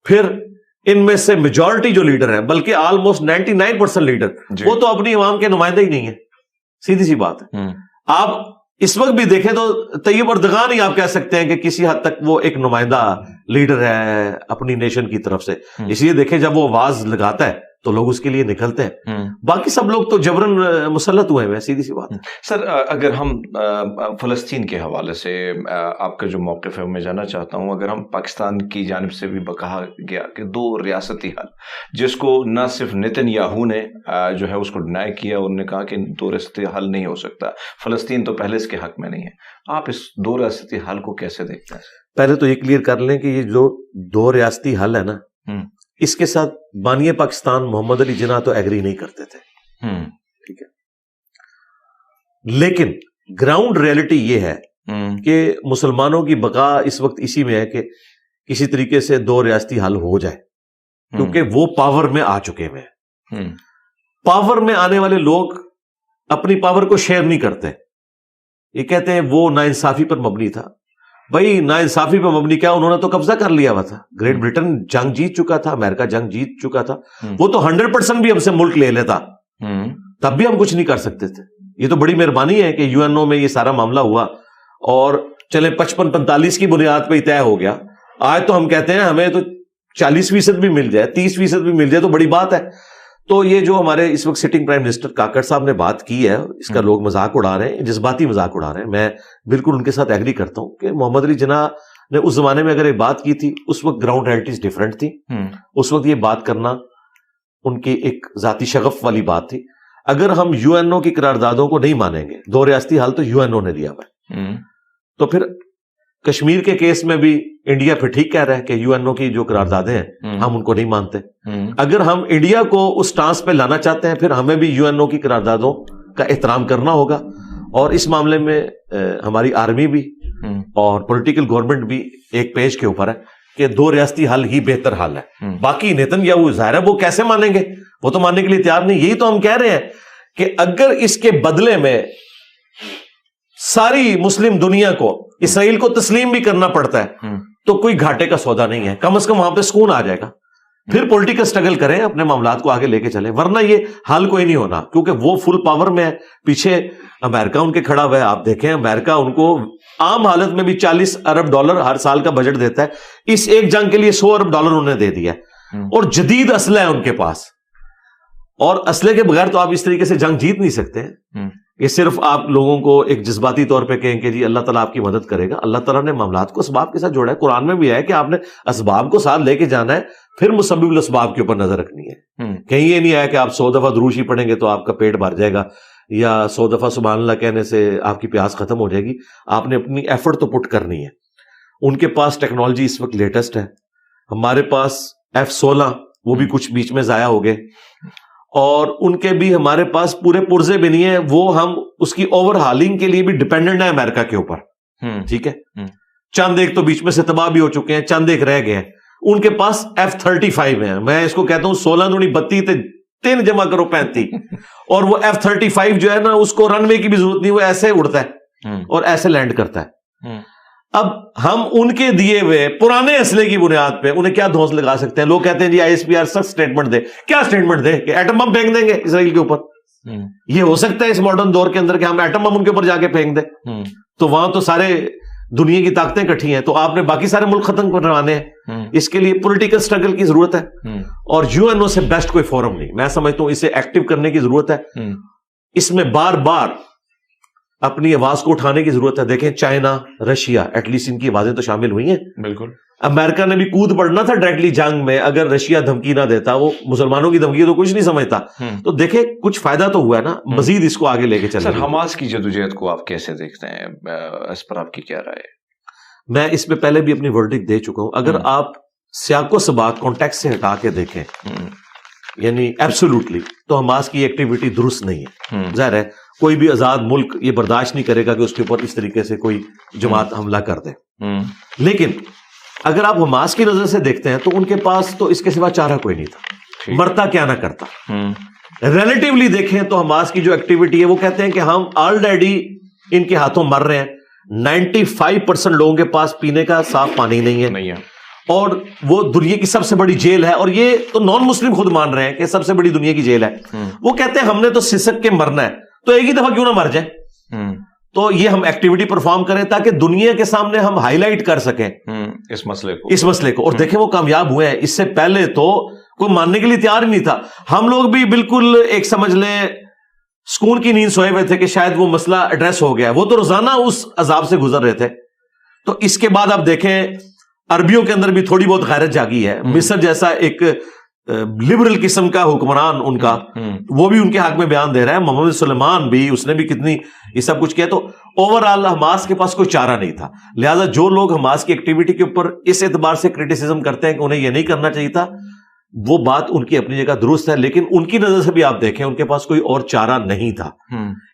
پھر ان میں سے میجورٹی جو لیڈر ہیں، بلکہ آلموسٹ 99% لیڈر، وہ تو اپنی عوام کے نمائندہ ہی نہیں ہے. سیدھی سی بات ہے. آپ اس وقت بھی دیکھیں تو طیب اردغان ہی آپ کہہ سکتے ہیں کہ کسی حد تک وہ ایک نمائندہ لیڈر ہے اپنی نیشن کی طرف سے. اس لیے دیکھیں جب وہ آواز لگاتا ہے تو لوگ اس کے لیے نکلتے ہیں، باقی سب لوگ تو جبرن مسلط ہوئے ہیں. سیدھی سی بات. سر اگر ہم فلسطین کے حوالے سے آپ کا جو موقف ہے میں جاننا چاہتا ہوں. اگر ہم پاکستان کی جانب سے بھی کہا گیا کہ 2 ریاستی حل، جس کو نہ صرف نتن یاہو نے جو ہے اس کو ڈینائی کیا، انہوں نے کہا کہ 2 ریاستی حل نہیں ہو سکتا، فلسطین تو پہلے اس کے حق میں نہیں ہے. آپ اس 2 ریاستی حل کو کیسے دیکھتے ہیں؟ پہلے تو یہ کلیئر کر لیں کہ یہ جو 2 ریاستی حل ہے نا، اس کے ساتھ بانی پاکستان محمد علی جناح تو ایگری نہیں کرتے تھے. ٹھیک ہے، لیکن گراؤنڈ ریئلٹی یہ ہے کہ مسلمانوں کی بقا اس وقت اسی میں ہے کہ کسی طریقے سے 2 ریاستی حل ہو جائے، کیونکہ وہ پاور میں آ چکے ہیں. پاور میں آنے والے لوگ اپنی پاور کو شیئر نہیں کرتے. یہ کہتے ہیں وہ ناانصافی پر مبنی تھا. بھائی ناانصافی پہ مبنی کیا، انہوں نے تو قبضہ کر لیا ہوا تھا. گریٹ برٹن جنگ جیت چکا تھا، امریکہ جنگ جیت چکا تھا. وہ تو 100% بھی ہم سے ملک لے لیتا، تب بھی ہم کچھ نہیں کر سکتے تھے. یہ تو بڑی مہربانی ہے کہ یو این او میں یہ سارا معاملہ ہوا اور چلے 55-45 کی بنیاد پہ ہی طے ہو گیا. آج تو ہم کہتے ہیں ہمیں تو 40% بھی مل جائے، 30% بھی مل جائے تو بڑی بات ہے. تو یہ جو ہمارے اس وقت سٹنگ پرائم منسٹر کاکڑ صاحب نے بات کی ہے، اس کا لوگ مذاق اڑا رہے ہیں، جذباتی مذاق اڑا رہے ہیں. میں بالکل ان کے ساتھ ایگری کرتا ہوں کہ محمد علی جناح نے اس زمانے میں اگر ایک بات کی تھی، اس وقت گراؤنڈ ریئلٹیز ڈیفرنٹ تھی. اس وقت یہ بات کرنا ان کی ایک ذاتی شغف والی بات تھی. اگر ہم یو این او کی قراردادوں کو نہیں مانیں گے، 2 ریاستی حل تو یو این او نے دیا ہوا ہے، تو پھر کشمیر کے کیس میں بھی انڈیا پھر ٹھیک کہہ رہا ہے کہ یو این او کی جو قراردادیں ہیں ہم ان کو نہیں مانتے. اگر ہم انڈیا کو اس ٹانس پہ لانا چاہتے ہیں، پھر ہمیں بھی یو این او کی قراردادوں کا احترام کرنا ہوگا. اور اس معاملے میں ہماری آرمی بھی اور پولیٹیکل گورنمنٹ بھی ایک پیج کے اوپر ہے کہ 2 ریاستی حل ہی بہتر حل ہے. باقی نیتن یاہو ظاہر ہے وہ کیسے مانیں گے، وہ تو ماننے کے لیے تیار نہیں. یہی تو ہم کہہ رہے ہیں کہ اگر اس کے بدلے میں ساری مسلم دنیا کو اسرائیل کو تسلیم بھی کرنا پڑتا ہے تو کوئی گھاٹے کا سودا نہیں ہے. کم از کم وہاں پہ سکون آ جائے گا. پھر پولیٹیکل سٹرگل کریں، اپنے معاملات کو آگے لے کے چلیں، ورنہ یہ حل کوئی نہیں ہونا، کیونکہ وہ فل پاور میں ہے. پیچھے امریکہ ان کے کھڑا ہوا ہے. آپ دیکھیں امریکہ ان کو عام حالت میں بھی $40 ارب ہر سال کا بجٹ دیتا ہے. اس ایک جنگ کے لیے $100 ارب انہوں نے دے دیا ہے، اور جدید اسلحہ ہے ان کے پاس. اور اسلحے کے بغیر تو آپ اس طریقے سے جنگ جیت نہیں سکتے. یہ صرف آپ لوگوں کو ایک جذباتی طور پہ کہیں کہ جی اللہ تعالیٰ آپ کی مدد کرے گا. اللہ تعالیٰ نے معاملات کو اسباب کے ساتھ جوڑا ہے. قرآن میں بھی ہے کہ آپ نے اسباب کو ساتھ لے کے جانا ہے، پھر مسبب الاسباب کے اوپر نظر رکھنی ہے. کہیں یہ نہیں آیا کہ آپ 100 دفعہ دروشی پڑھیں گے تو آپ کا پیٹ بھر جائے گا، یا 100 دفعہ سبحان اللہ کہنے سے آپ کی پیاس ختم ہو جائے گی. آپ نے اپنی ایفرٹ تو پٹ کرنی ہے. ان کے پاس ٹیکنالوجی اس وقت لیٹسٹ ہے. ہمارے پاس F-16 وہ بھی کچھ بیچ میں ضائع ہو گئے، اور ان کے بھی ہمارے پاس پورے پرزے بھی نہیں ہیں. وہ ہم اس کی اوور ہالنگ کے لیے بھی ڈیپینڈنٹ ہے امریکہ کے اوپر. ٹھیک ہے، چند ایک تو بیچ میں سے تباہ بھی ہو چکے ہیں، چند ایک رہ گئے ہیں. ان کے پاس F-35 ہیں. میں اس کو کہتا ہوں 16 دونی 32 3 جمع کرو 35. اور وہ F-35 جو ہے نا، اس کو رن وے کی بھی ضرورت نہیں، وہ ایسے اڑتا ہے اور ایسے لینڈ کرتا ہے. اب ہم ان کے دیے ہوئے پرانے اسلحے کی بنیاد پہ انہیں کیا دھونس لگا سکتے ہیں؟ لوگ کہتے ہیں جی ISPR سخت سٹیٹمنٹ دے. کیا سٹیٹمنٹ دے کہ ایٹم بم پھینک دیں گے اسرائیل کے اوپر؟ یہ ہو سکتا ہے اس ماڈرن دور کے اندر کہ ہم ایٹم بم ان کے اوپر جا کے پھینک دیں؟ تو وہاں تو سارے دنیا کی طاقتیں کٹھی ہیں، تو آپ نے باقی سارے ملک ختم کروانے ہیں. اس کے لیے پولیٹیکل سٹرگل کی ضرورت ہے، اور یو این او سے بیسٹ کوئی فورم نہیں. میں سمجھتا ہوں اسے ایکٹیو کرنے کی ضرورت ہے. اس میں بار بار اپنی آواز کو اٹھانے کی ضرورت ہے. دیکھیں چائنا، رشیا، ایٹ لیسٹ ان کی آوازیں تو شامل ہوئی ہیں. بالکل. امریکہ نے بھی کود پڑنا تھا ڈائریکٹلی جنگ میں اگر رشیا دھمکی نہ دیتا. وہ مسلمانوں کی دھمکی تو کچھ نہیں سمجھتا. تو دیکھیں کچھ فائدہ تو ہوا ہے نا، مزید اس کو آگے لے کے چلیں. سر حماس کی جدوجہد کو آپ کیسے دیکھتے ہیں؟ اس پر آپ کی کیا رائے ہے؟ میں اس پہ پہلے بھی اپنی ورڈکٹ دے چکا ہوں. اگر آپ سیاق و سباق کانٹیکسٹ سے ہٹا کے دیکھیں، یعنی ایبسولوٹلی، تو حماس کی ایکٹیویٹی درست نہیں ہے. ظاہر ہے کوئی بھی آزاد ملک یہ برداشت نہیں کرے گا کہ اس کے اوپر اس طریقے سے کوئی جماعت حملہ کر دے. لیکن اگر آپ حماس کی نظر سے دیکھتے ہیں تو ان کے پاس تو اس کے سوا چارہ کوئی نہیں تھا. مرتا کیا نہ کرتا. ریلیٹیولی دیکھیں تو حماس کی جو ایکٹیویٹی ہے وہ کہتے ہیں کہ ہم آلریڈی ان کے ہاتھوں مر رہے ہیں. 95% لوگوں کے پاس پینے کا صاف پانی نہیں ہے اور وہ دنیا کی سب سے بڑی جیل ہے, اور یہ تو نان مسلم خود مان رہے ہیں کہ سب سے بڑی دنیا کی جیل ہے. وہ کہتے ہیں ہم نے تو سسک کے مرنا ہے, تو ایک ہی دفعہ کیوں نہ مر جائے. تو یہ ہم ایکٹیویٹی پرفارم کریں تاکہ دنیا کے سامنے ہم ہائی لائٹ کر سکیں اس مسئلے کو. اور دیکھیں وہ کامیاب ہوئے ہیں. اس سے پہلے تو کوئی ماننے کے لیے تیار ہی نہیں تھا. ہم لوگ بھی بالکل ایک سمجھ لیں سکون کی نیند سوئے ہوئے تھے کہ شاید وہ مسئلہ ایڈریس ہو گیا. وہ تو روزانہ اس عذاب سے گزر رہے تھے. تو اس کے بعد آپ دیکھیں عربیوں کے اندر بھی تھوڑی بہت غیرت جاگی ہے. مصر جیسا ایک لبرل قسم کا حکمران ان کا, وہ بھی ان کے حق میں بیان دے رہا ہے. محمد سلیمان بھی, اس نے بھی کتنی یہ سب کچھ کیا. تو اوور آل حماس کے پاس کوئی چارہ نہیں تھا. لہٰذا جو لوگ حماس کی ایکٹیویٹی کے اوپر اس اعتبار سے کرٹیسزم کرتے ہیں کہ انہیں یہ نہیں کرنا چاہیے تھا, وہ بات ان کی اپنی جگہ درست ہے, لیکن ان کی نظر سے بھی آپ دیکھیں ان کے پاس کوئی اور چارہ نہیں تھا,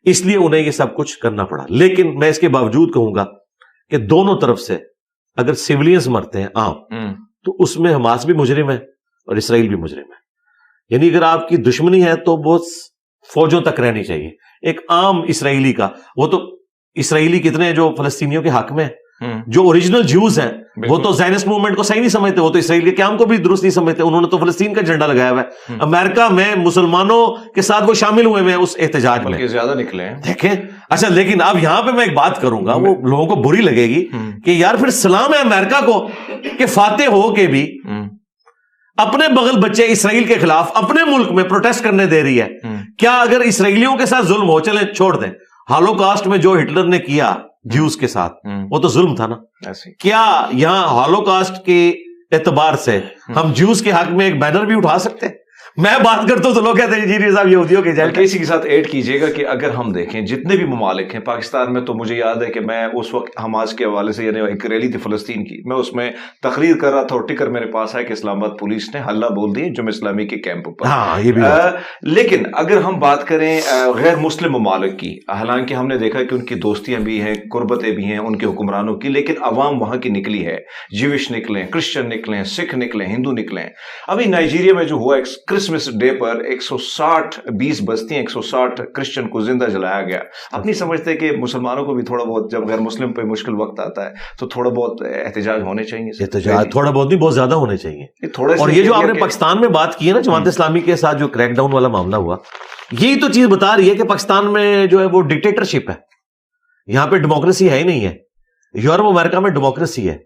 اس لیے انہیں یہ سب کچھ کرنا پڑا. لیکن میں اس کے باوجود کہوں گا کہ دونوں طرف سے اگر سیولینز مرتے ہیں عام, تو اس میں حماس بھی مجرم ہے اور اسرائیل بھی مجرم ہے. یعنی اگر آپ کی دشمنی ہے تو وہ فوجوں تک رہنی چاہیے. ایک عام اسرائیلی کا, وہ تو اسرائیلی کتنے جو فلسطینیوں کے حق میں, جو اوریجنل جوز ہیں وہ تو زائنسٹ موومنٹ کو صحیح نہیں سمجھتے, وہ تو اسرائیل کے قیام کو بھی درست نہیں سمجھتے. انہوں نے تو فلسطین کا جھنڈا لگایا ہوا ہے. امریکہ میں مسلمانوں کے ساتھ وہ شامل ہوئے ہیں اس احتجاج میں, زیادہ نکلے ہیں دیکھیں. اچھا لیکن اب یہاں پہ میں ایک بات کروں گا, وہ لوگوں کو بری لگے گی کہ یار پھر سلام ہے امریکہ کو کہ فاتح ہو کے بھی اپنے بغل بچے اسرائیل کے خلاف اپنے ملک میں پروٹیسٹ کرنے دے رہی ہے. کیا اگر اسرائیلیوں کے ساتھ ظلم ہو, چلیں چھوڑ دیں, ہالوکاسٹ میں جو ہٹلر نے کیا جیوز کے ساتھ وہ تو ظلم تھا نا. کیا یہاں ہالوکاسٹ کے اعتبار سے ہم جیوز کے حق میں ایک بینر بھی اٹھا سکتے ہیں؟ میں بات کرتا ہوں تو لوگ کہتے ہیں جی صاحب یہودیوں کے جائے. اسی کے ساتھ ایڈ کیجئے گا کہ اگر ہم دیکھیں جتنے بھی ممالک ہیں پاکستان میں, تو مجھے یاد ہے کہ میں اس وقت حماس کے حوالے سے, یعنی ایک ریلی تھی فلسطین کی, میں اس میں تقریر کر رہا تھا اور ٹکر میرے پاس ہے کہ اسلام آباد پولیس نے حلہ بول دی جمع اسلامی کے کیمپ پر. لیکن اگر ہم بات کریں غیر مسلم ممالک کی, حالانکہ ہم نے دیکھا کہ ان کی دوستیاں بھی ہیں, قربتیں بھی ہیں ان کے حکمرانوں کی, لیکن عوام وہاں کی نکلی ہے. جیوش نکلیں, کرسچن نکلیں, سکھ نکلیں, ہندو نکلیں. ابھی نائجیریا میں جو ہوا کرسمس ڈے پر 160 بستیاں 160 کرسچن کو زندہ جلایا گیا. آپ نہیں سمجھتے کہ مسلمانوں کو بھی تھوڑا بہت, جب غیر مسلم پہ مشکل وقت آتا ہے تو تھوڑا بہت احتجاج ہونے چاہیے؟ احتجاج تھوڑا بہت نہیں, بہت زیادہ ہونے چاہیے. اور یہ جو آپ نے پاکستان میں بات کی ہے نا جماعت اسلامی کے ساتھ جو کریک ڈاؤن والا معاملہ ہوا, یہی تو چیز بتا رہی ہے کہ پاکستان میں جو ہے وہ ڈکٹیٹرشپ ہے. یہاں پہ ڈیموکریسی ہے ہی نہیں ہے. یورپ امریکہ میں ڈیموکریسی ہے,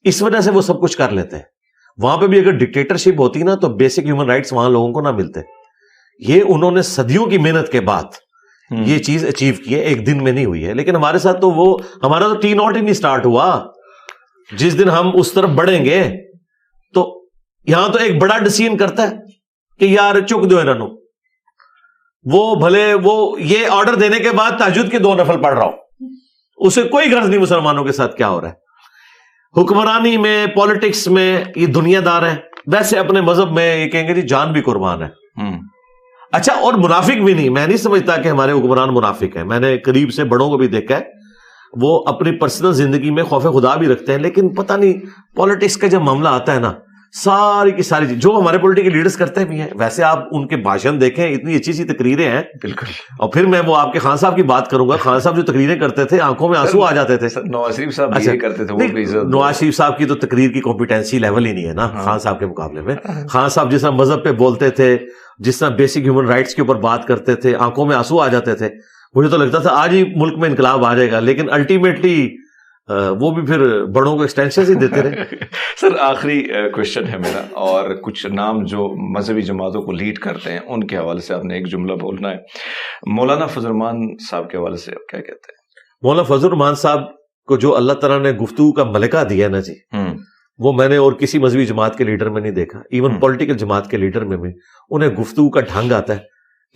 اس وجہ سے وہ سب کچھ کر لیتے ہیں. وہاں پہ بھی اگر ڈکٹیٹرشپ ہوتی نا تو بیسک ہیومن رائٹس وہاں لوگوں کو نہ ملتے. یہ انہوں نے صدیوں کی محنت کے بعد یہ چیز اچیو کی ہے, ایک دن میں نہیں ہوئی ہے. لیکن ہمارے ساتھ تو وہ ہمارا تو ٹی ناٹ ہی نہیں سٹارٹ ہوا. جس دن ہم اس طرف بڑھیں گے تو یہاں تو ایک بڑا ڈیسیژن کرتا ہے کہ یار چک دو انہوں, وہ بھلے وہ یہ آرڈر دینے کے بعد تہجد کے 2 نفل پڑھ رہا ہوں, اسے کوئی غرض نہیں مسلمانوں کے ساتھ کیا ہو رہا ہے. حکمرانی میں, پالیٹکس میں یہ دنیا دار ہے, ویسے اپنے مذہب میں یہ کہیں گے جی جان بھی قربان ہے. اچھا, اور منافق بھی نہیں. میں نہیں سمجھتا کہ ہمارے حکمران منافق ہیں. میں نے قریب سے بڑوں کو بھی دیکھا ہے, وہ اپنی پرسنل زندگی میں خوف خدا بھی رکھتے ہیں, لیکن پتہ نہیں پالیٹکس کا جب معاملہ آتا ہے نا, ساری کی ساری چیز جو ہمارے پولیٹیکل لیڈرز کرتے بھی ہیں. ویسے آپ ان کے بھاشن دیکھیں, اتنی اچھی سی تقریریں ہیں. بالکل. اور پھر میں وہ آپ کے خان صاحب کی بات کروں گا. خان صاحب جو تقریریں کرتے تھے آنکھوں میں آنسو آ جاتے تھے. نواز شریف صاحب بھی کرتے تھے. نواز شریف صاحب کی تو تقریر کی کمپیٹنسی لیول ہی نہیں ہے نا خان صاحب کے مقابلے میں. خان صاحب جس طرح مذہب پہ بولتے تھے, جس طرح بیسک ہیومن رائٹس کے اوپر بات کرتے تھے, آنکھوں میں آنسو آ جاتے تھے. مجھے تو لگتا تھا آج ہی ملک میں انقلاب آ جائے گا, لیکن الٹیمیٹلی وہ بھی پھر بڑوں کو ایکسٹینشن ہی دیتے رہے. سر آخری کوشچن ہے میرا, اور کچھ نام جو مذہبی جماعتوں کو لیڈ کرتے ہیں ان کے حوالے سے آپ نے ایک جملہ بولنا ہے. مولانا فضل الرحمان صاحب کے حوالے سے آپ کیا کہتے ہیں؟ مولانا فضل الرحمان صاحب کو جو اللہ تعالیٰ نے گفتگو کا ملکہ دیا نا جی, وہ میں نے اور کسی مذہبی جماعت کے لیڈر میں نہیں دیکھا. ایون پولیٹیکل جماعت کے لیڈر میں بھی انہیں گفتگو کا ڈھنگ آتا ہے,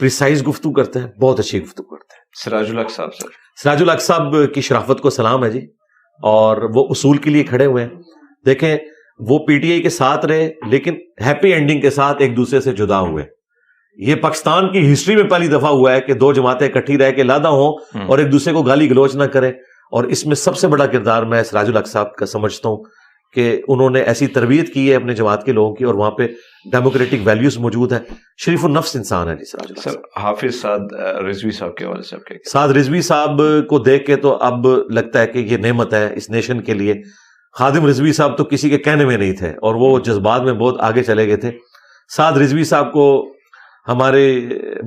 پریسائز گفتگو کرتے ہیں, بہت اچھی گفتگو کرتے ہیں. سراج الحق صاحب, سر سراج الحق صاحب کی شرافت کو سلام ہے جی, اور وہ اصول کے لیے کھڑے ہوئے ہیں. دیکھیں وہ پی ٹی آئی کے ساتھ رہے لیکن ہیپی اینڈنگ کے ساتھ ایک دوسرے سے جدا ہوئے. یہ پاکستان کی ہسٹری میں پہلی دفعہ ہوا ہے کہ 2 جماعتیں اکٹھی رہ کے علیحدہ ہوں اور ایک دوسرے کو گالی گلوچ نہ کریں. اور اس میں سب سے بڑا کردار میں سراج الحق صاحب کا سمجھتا ہوں کہ انہوں نے ایسی تربیت کی ہے اپنے جماعت کے لوگوں کی، اور وہاں پہ ڈیموکریٹک ویلیوز موجود ہیں. شریف النفس انسان ہے جی سراج اللہ. سر حافظ سعد رضوی صاحب کے حوالے سے سعد رضوی صاحب کو دیکھ کے تو اب لگتا ہے کہ یہ نعمت ہے اس نیشن کے لیے. خادم رضوی صاحب تو کسی کے کہنے میں نہیں تھے اور وہ جذبات میں بہت آگے چلے گئے تھے. سعد رضوی صاحب کو ہمارے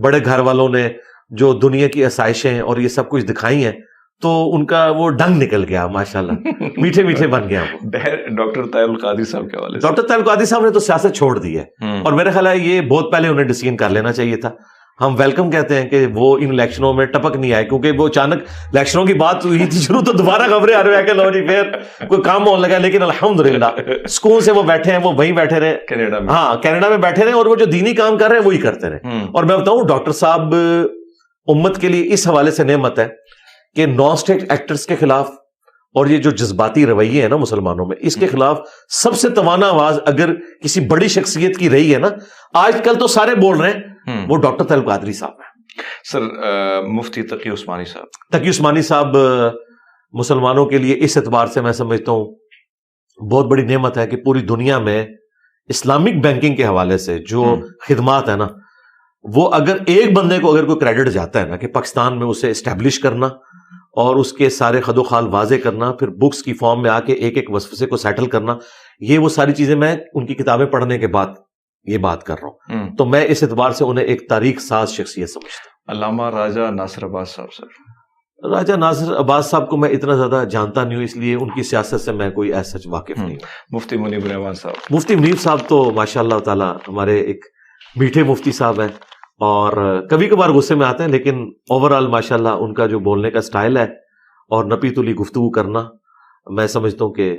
بڑے گھر والوں نے جو دنیا کی آسائشیں اور یہ سب کچھ دکھائی ہیں تو ان کا وہ ڈنگ نکل گیا ماشاءاللہ، میٹھے میٹھے بن گیا. ڈاکٹر طاہر القادری صاحب کے حوالے سے ڈاکٹر طاہر القادری صاحب نے تو سیاست چھوڑ دی ہے، اور میرا خیال ہے یہ بہت پہلے انہیں ڈسیزن کر لینا چاہیے تھا. ہم ویلکم کہتے ہیں کہ وہ ان الیکشنوں میں ٹپک نہیں آئے، کیونکہ وہ اچانک الیکشنوں کی بات ہوئی تھی شروع، تو دوبارہ خبریں آ رہی ہیں کہ لو جی پھر کوئی کام ہونے لگا. لیکن الحمدللہ سکون سے وہ بیٹھے ہیں، وہ وہیں بیٹھے رہے کینیڈا میں. ہاں کینیڈا میں بیٹھے رہے، اور وہ جو دینی کام کر رہے ہیں وہی کرتے رہے. اور میں بتاؤں ڈاکٹر صاحب امت کے لیے اس حوالے سے نعمت ہے کہ نان اسٹیٹ ایکٹرز کے خلاف اور یہ جو جذباتی رویے ہیں نا مسلمانوں میں، اس کے خلاف سب سے توانا آواز اگر کسی بڑی شخصیت کی رہی ہے نا آج کل تو سارے بول رہے ہیں، وہ ڈاکٹر طاہر القادری صاحب ہیں. سر مفتی تقی عثمانی صاحب، تقی عثمانی صاحب مسلمانوں کے لیے اس اعتبار سے میں سمجھتا ہوں بہت بڑی نعمت ہے کہ پوری دنیا میں اسلامک بینکنگ کے حوالے سے جو خدمات ہیں نا، وہ اگر ایک بندے کو اگر کوئی کریڈٹ جاتا ہے نا کہ پاکستان میں اسے اسٹیبلش کرنا اور اس کے سارے خد و خال واضح کرنا، پھر بکس کی فارم میں آ کے ایک ایک وصفے کو سیٹل کرنا، یہ وہ ساری چیزیں میں ان کی کتابیں پڑھنے کے بعد یہ بات کر رہا ہوں. تو میں اس اعتبار سے انہیں ایک تاریخ ساز شخصیت سمجھتا ہوں. علامہ راجہ ناصر عباس صاحب. سر راجہ ناصر عباس صاحب کو میں اتنا زیادہ جانتا نہیں ہوں، اس لیے ان کی سیاست سے میں کوئی ایسا واقف نہیں ہوں. مفتی منیب الرحمان صاحب. مفتی منیب صاحب تو ماشاء اللہ تعالی ہمارے ایک میٹھے مفتی صاحب ہیں، اور کبھی کبھار غصے میں آتے ہیں، لیکن اوور آل ماشاء اللہ ان کا جو بولنے کا سٹائل ہے اور نپی تلی گفتگو کرنا، میں سمجھتا ہوں کہ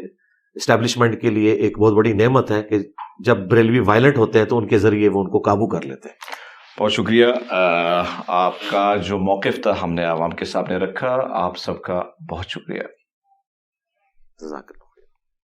اسٹیبلشمنٹ کے لیے ایک بہت بڑی نعمت ہے کہ جب بریلوی وائلنٹ ہوتے ہیں تو ان کے ذریعے وہ ان کو قابو کر لیتے ہیں. بہت شکریہ. آپ کا جو موقف تھا ہم نے عوام کے سامنے رکھا. آپ سب کا بہت شکریہ. جزاک اللہ.